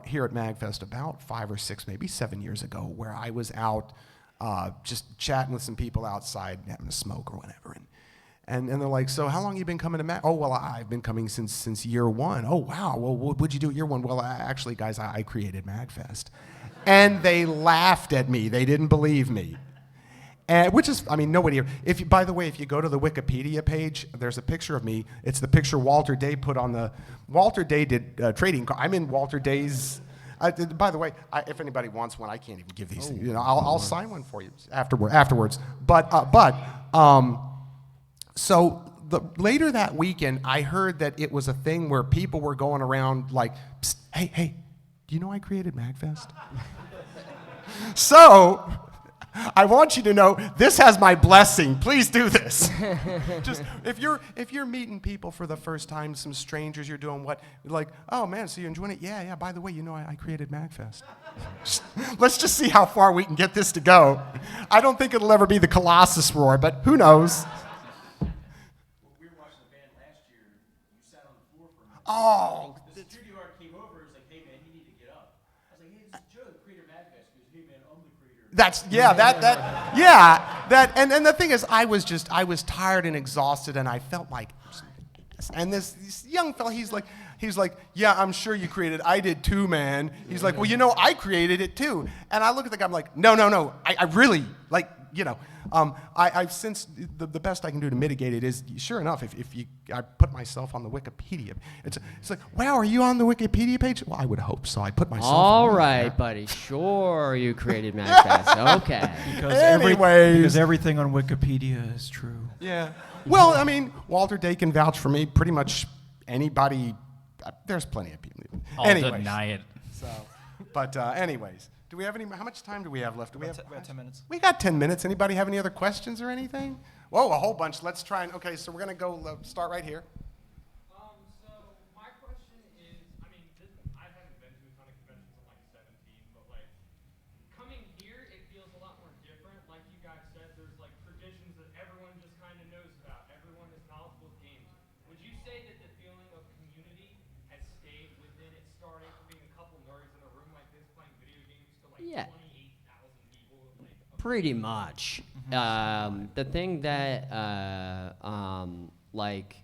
here at MAGFest about 5 or 6, maybe 7 years ago, where I was out just chatting with some people outside, having a smoke or whatever. And they're like, so how long have you been coming to MAG? Oh, well, I've been coming since year one. Oh, wow. Well, what'd you do at year one? Well, actually, guys, I created MAGFest. And they laughed at me. They didn't believe me. Which is, I mean, nobody. By the way, if you go to the Wikipedia page, there's a picture of me. It's the picture Walter Day put on the. Walter Day did trading. I'm in Walter Day's. By the way, if anybody wants one, I can't even give these. You know, I'll sign one for you afterwards. So later that weekend, I heard that it was a thing where people were going around like, Psst, hey, do you know I created MAGFest? So. I want you to know this has my blessing. Please do this. Just if you're meeting people for the first time, some strangers, you're doing what? Like, oh man, so you're enjoying it? Yeah. By the way, you know I created MAGFest. Let's just see how far we can get this to go. I don't think it'll ever be the Colossus roar, but who knows? We were watching the Oh. The security guard came over and was like, hey, man, you need to get up. I was like, hey, this is Joe, the creator of MAGFest. He goes, hey, man, I'm the creator. And the thing is, I was tired and exhausted, and I felt like, and this young fella, he's like, yeah, I'm sure you created it. I did too, man. He's like, well, I created it too. And I look at the guy, I'm like, no, I really, like, I've since, the best I can do to mitigate it is, sure enough, if I put myself on the Wikipedia, it's like, wow, are you on the Wikipedia page? Well, I would hope so. I put myself All on right, there. buddy. Sure, you created MAGFest. Okay. Because everything on Wikipedia is true. Yeah. Well, I mean, Walter Day can vouch for me. Pretty much anybody, there's plenty of people. I'll deny it. So, but anyways. Do we have how much time do we have left? We have 10 minutes. We got 10 minutes. Anybody have any other questions or anything? Whoa, a whole bunch. Let's try and, okay, so we're going to go start right here. So my question is, I mean, I haven't been to a ton of conventions. I'm like 17, but like coming here, it feels a lot more different. Like you guys said, there's like traditions that everyone just kind of knows about. Everyone is knowledgeable of games. Would you say that the feeling of community has stayed within it, starting from being a couple nerds in a room like this playing video games to like 28,000 people? Pretty much. The thing that, like,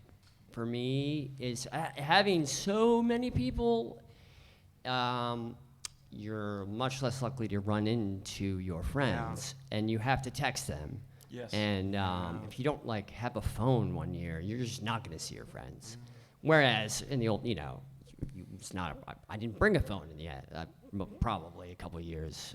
for me is having so many people, you're much less likely to run into your friends, and you have to text them. Yes. And if you don't like have a phone one year, you're just not going to see your friends. Whereas in the old, it's not. I didn't bring a phone in the end. Probably a couple of years.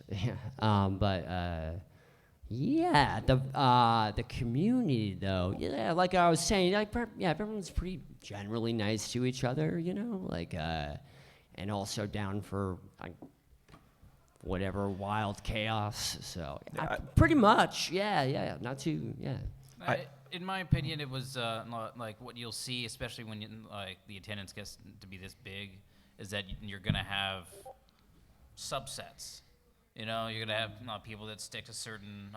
Yeah, the community though. Yeah, like I was saying, everyone's pretty generally nice to each other, and also down for whatever wild chaos. So pretty much, not too, in my opinion, it was like what you'll see, especially when the attendance gets to be this big, is that you're gonna have subsets. You're gonna have people that stick to certain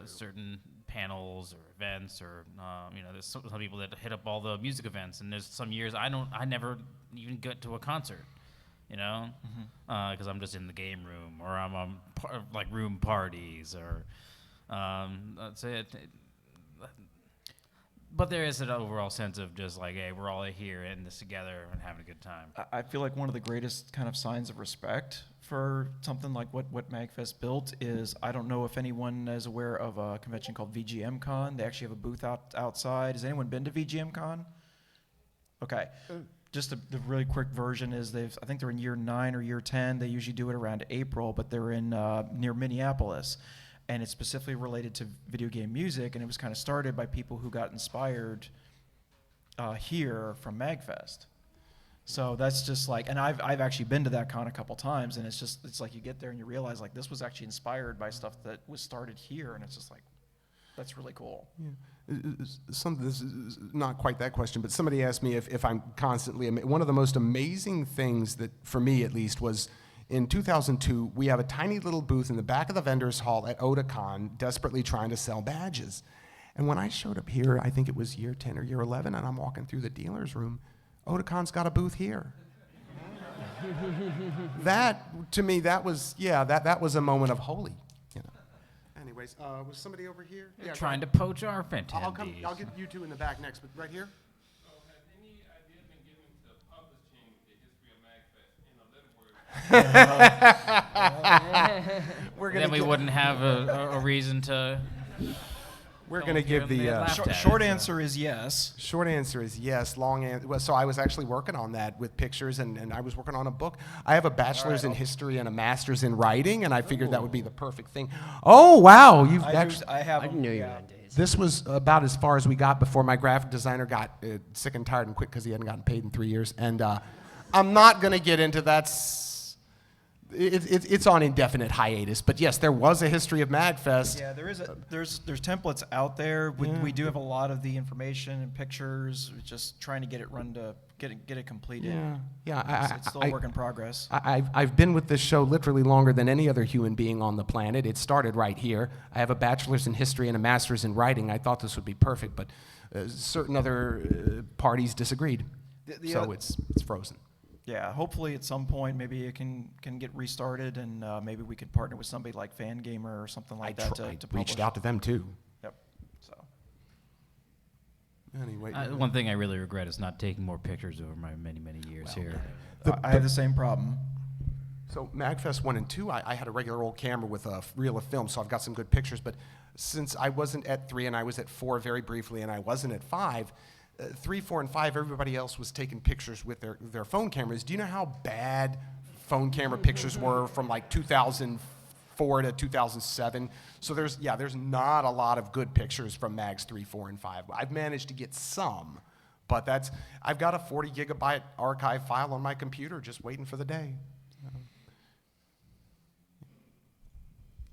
certain panels or events, or there's some people that hit up all the music events, and there's some years I never even get to a concert, because I'm just in the game room, or I'm on room parties, or that's it. But there is an overall sense of just like, hey, we're all here in this together and having a good time. I feel like one of the greatest kind of signs of respect for something like what MAGFest built is, I don't know if anyone is aware of a convention called VGM Con. They actually have a booth outside. Has anyone been to VGM Con? Okay. Just the really quick version is I think they're in year 9 or year 10. They usually do it around April, but they're in near Minneapolis. And it's specifically related to video game music, and it was kind of started by people who got inspired here from MAGFest. So that's just like, and I've actually been to that con a couple times, and it's like you get there and you realize like this was actually inspired by stuff that was started here, and it's just like, that's really cool. Yeah. This is not quite that question, but somebody asked me if I'm constantly, one of the most amazing things that, for me at least, was in 2002, we have a tiny little booth in the back of the vendors hall at Otakon, desperately trying to sell badges. And when I showed up here, I think it was year 10 or year 11, and I'm walking through the dealer's room, Otakon's got a booth here. That, to me, that was a moment of holy, Anyways, was somebody over here? Yeah, trying to poach our attendees. I'll get you two in the back next, but right here? Then we wouldn't have a reason to. We're going to give the short answer is yes. Short answer is yes. Long answer. So I was actually working on that with pictures, and I was working on a book. I have a bachelor's in history and a master's in writing, and I figured that would be the perfect thing. Oh wow, you've actually. I didn't know you had days. This was about as far as we got before my graphic designer got sick and tired and quit because he hadn't gotten paid in 3 years. And I'm not going to get into that. It's on indefinite hiatus, but yes, there was a history of MAGFest. Yeah, there's templates out there. We do have a lot of the information and pictures. We're just trying to get it completed. Yeah. It's still a work in progress. I've been with this show literally longer than any other human being on the planet. It started right here. I have a bachelor's in history and a master's in writing. I thought this would be perfect, but certain other parties disagreed. So it's frozen. Yeah, hopefully at some point maybe it can get restarted, and maybe we could partner with somebody like Fangamer or something like that to I publish. reached out to them too. Yep. So. Anyway, One thing I really regret is not taking more pictures over my many years here. I have the same problem. So MAGFest 1 and 2, I had a regular old camera with a reel of film, so I've got some good pictures. But since I wasn't at 3 and I was at 4 very briefly, and I wasn't at 5, 3, 4, and 5, everybody else was taking pictures with their phone cameras. Do you know how bad phone camera pictures were from like 2004 to 2007? So there's not a lot of good pictures from Mags 3, 4, and 5. I've managed to get some, but I've got a 40 gigabyte archive file on my computer just waiting for the day.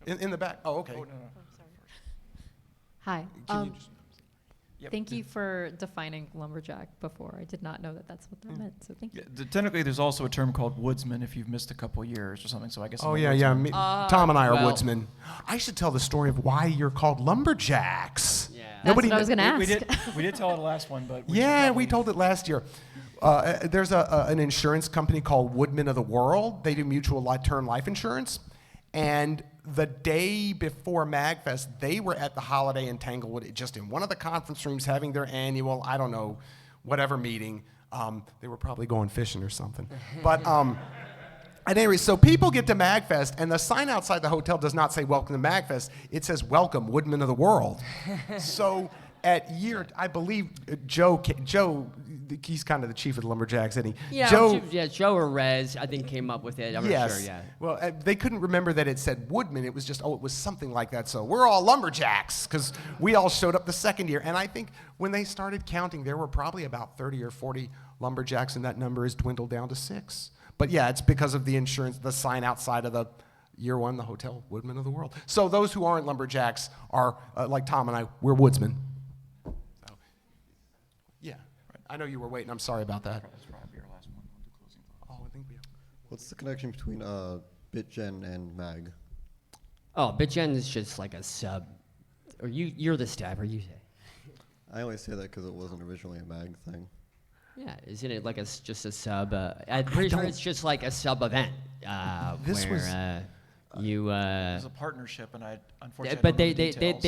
In the back. Oh, okay. Oh, no. Hi. Can you just- Yep. Thank you for defining lumberjack before. I did not know that that's what that meant, so thank you. Yeah, technically, there's also a term called woodsman if you've missed a couple years or something. So I guess. Oh, I'm a yeah. woodsman. Tom and I are well- woodsmen. I should tell the story of why you're called Lumberjacks. Yeah. That's what I was going to ask. We did tell it last one, but We told it last year. There's an insurance company called Woodmen of the World. They do mutual term life insurance. And the day before MAGFest, they were at the Holiday in Tanglewood, just in one of the conference rooms having their annual, I don't know, whatever meeting. They were probably going fishing or something. But at any rate, so people get to MAGFest, and the sign outside the hotel does not say welcome to MAGFest. It says welcome, Woodmen of the World. So I believe Joe, he's kind of the chief of the Lumberjacks, isn't he? Yeah, Joe or Rez, I think, came up with it. I'm not sure, yeah. Well, they couldn't remember that it said Woodman. It was just, it was something like that. So we're all Lumberjacks because we all showed up the second year. And I think when they started counting, there were probably about 30 or 40 Lumberjacks, and that number has dwindled down to 6. But yeah, it's because of the insurance, the sign outside of the year 1, the hotel, Woodmen of the World. So those who aren't Lumberjacks are, like Tom and I, we're woodsmen. So, yeah. I know you were waiting. I'm sorry about that. Oh, I think we have. What's the connection between BitGen and Mag? Oh, BitGen is just like a sub. Or you're the staffer, you say. I only say that because it wasn't originally a Mag thing. Yeah, isn't it like just a sub? I'm pretty sure it's just like a sub event. This where, was- It was a partnership, and I unfortunately. but don't know the details.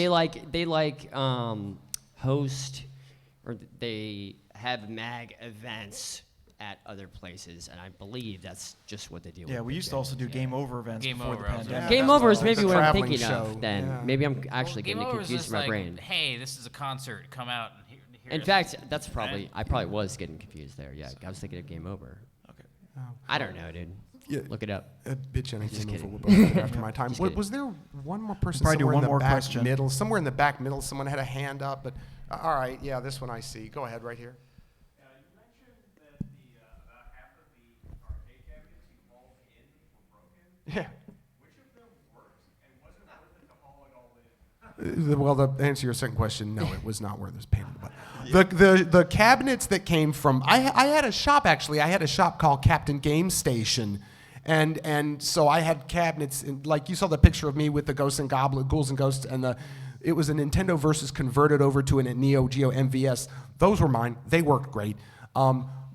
they host, or they have mag events at other places, and I believe that's just what they do. Yeah, with we used to BitGen. also do game over events Game before over, the I was pandemic. Game over is maybe It's a what I'm traveling thinking show, of. Then yeah. maybe I'm actually Game getting over is confused just in my like, brain. hey, this is a concert. Come out and hear In us. fact, that's probably I probably was getting confused there. Yeah, I was thinking of Game Over. Okay. I don't know, dude. Yeah. Look it up. Bitch, and Just Game Over kidding. were both after my time. Just Was kidding. there one more person Probably do somewhere one in the more back question. middle? Somewhere in the back middle, someone had a hand up. But all right, yeah, this one I see. Go ahead, right here. You mentioned that about half of the arcade cabinets you hauled in were broken. Yeah. Which of them worked, and was it worth it to haul it all in? Well, to answer your second question, no, it was not worth this pain in the butt. The cabinets that came from I had a shop actually. I had a shop called Captain Game Station, and so I had cabinets like you saw the picture of me with the Ghouls and Ghosts, and it was a Nintendo Versus converted over to a Neo Geo MVS. Those were mine. They worked great.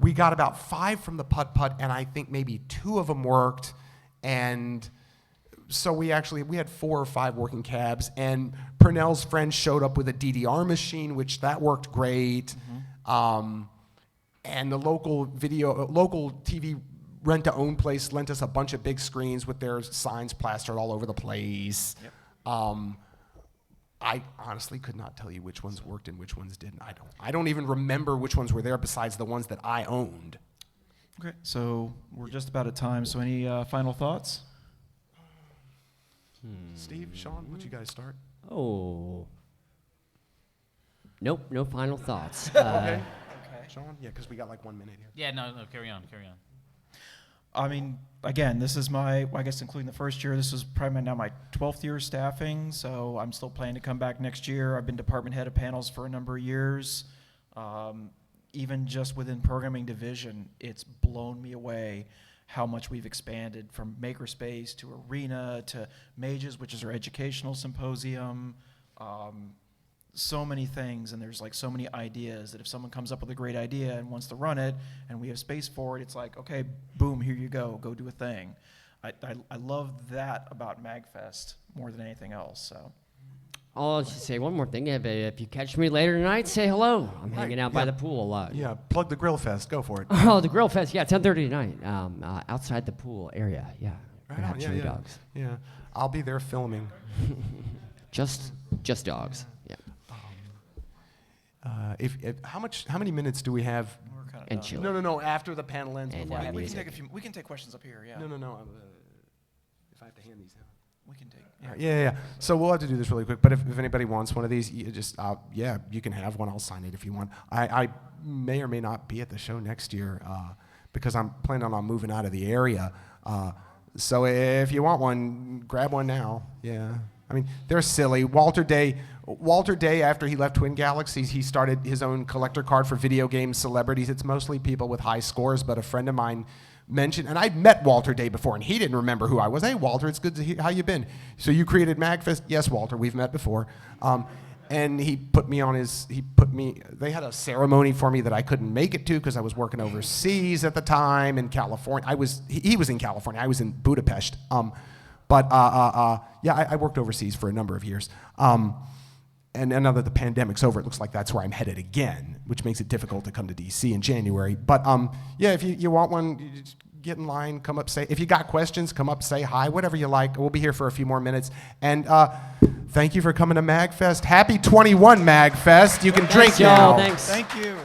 We got about 5 from the Putt, and I think maybe 2 of them worked, and. So we had 4 or 5 working cabs, and Purnell's friend showed up with a DDR machine, which that worked great. And the local TV rent-to-own place lent us a bunch of big screens with their signs plastered all over the place. Yep. I honestly could not tell you which ones worked and which ones didn't. I don't even remember which ones were there besides the ones that I owned. Okay, so we're just about at time. So any final thoughts? Steve, Shawn, would you guys start? Oh. Nope, no final thoughts. Okay. Shawn? Yeah, because we got like 1 minute here. Yeah, no, carry on. I mean, again, this is I guess including the first year, this is probably now my 12th year staffing, so I'm still planning to come back next year. I've been department head of panels for a number of years. Even just within programming division, it's blown me away how much we've expanded from Makerspace to Arena to MAGeezers, which is our educational symposium. so many things, and there's like so many ideas that if someone comes up with a great idea and wants to run it, and we have space for it, it's like, okay, boom, here you go do a thing. I love that about MAGFest more than anything else. So. I'll just say one more thing. If you catch me later tonight, say hello. I'm hanging out by the pool a lot. Yeah, plug the Grill Fest. Go for it. Oh, the Grill Fest. Yeah, 10:30 tonight. Outside the pool area. Yeah. Right Gonna on, have yeah, chili yeah. dogs. Yeah, I'll be there filming. Just dogs. Yeah. If how many minutes do we have? We're kind of And done. chili. No. After the panel ends. And, before I hand We these can out. take we can take questions up here. Yeah. No. If I have to hand these out. We can take. Yeah. So we'll have to do this really quick. But if anybody wants one of these, you just you can have one. I'll sign it if you want. I may or may not be at the show next year because I'm planning on moving out of the area. So if you want one, grab one now. Yeah. I mean, they're silly. Walter Day, after he left Twin Galaxies, he started his own collector card for video game celebrities. It's mostly people with high scores, but a friend of mine mentioned, and I'd met Walter Day before, and he didn't remember who I was. Hey, Walter, it's good to hear. How you been? So you created MAGFest? Yes, Walter, we've met before. And he put me, they had a ceremony for me that I couldn't make it to because I was working overseas at the time in California. He was in California. I was in Budapest. I worked overseas for a number of years. And now that the pandemic's over, it looks like that's where I'm headed again, which makes it difficult to come to DC in January. But if you want one, you just get in line, come up, say. If you got questions, come up, say hi, whatever you like. We'll be here for a few more minutes. And thank you for coming to MAGFest. Happy 21 MAGFest. You can drink y'all. now. Thanks. Thank you.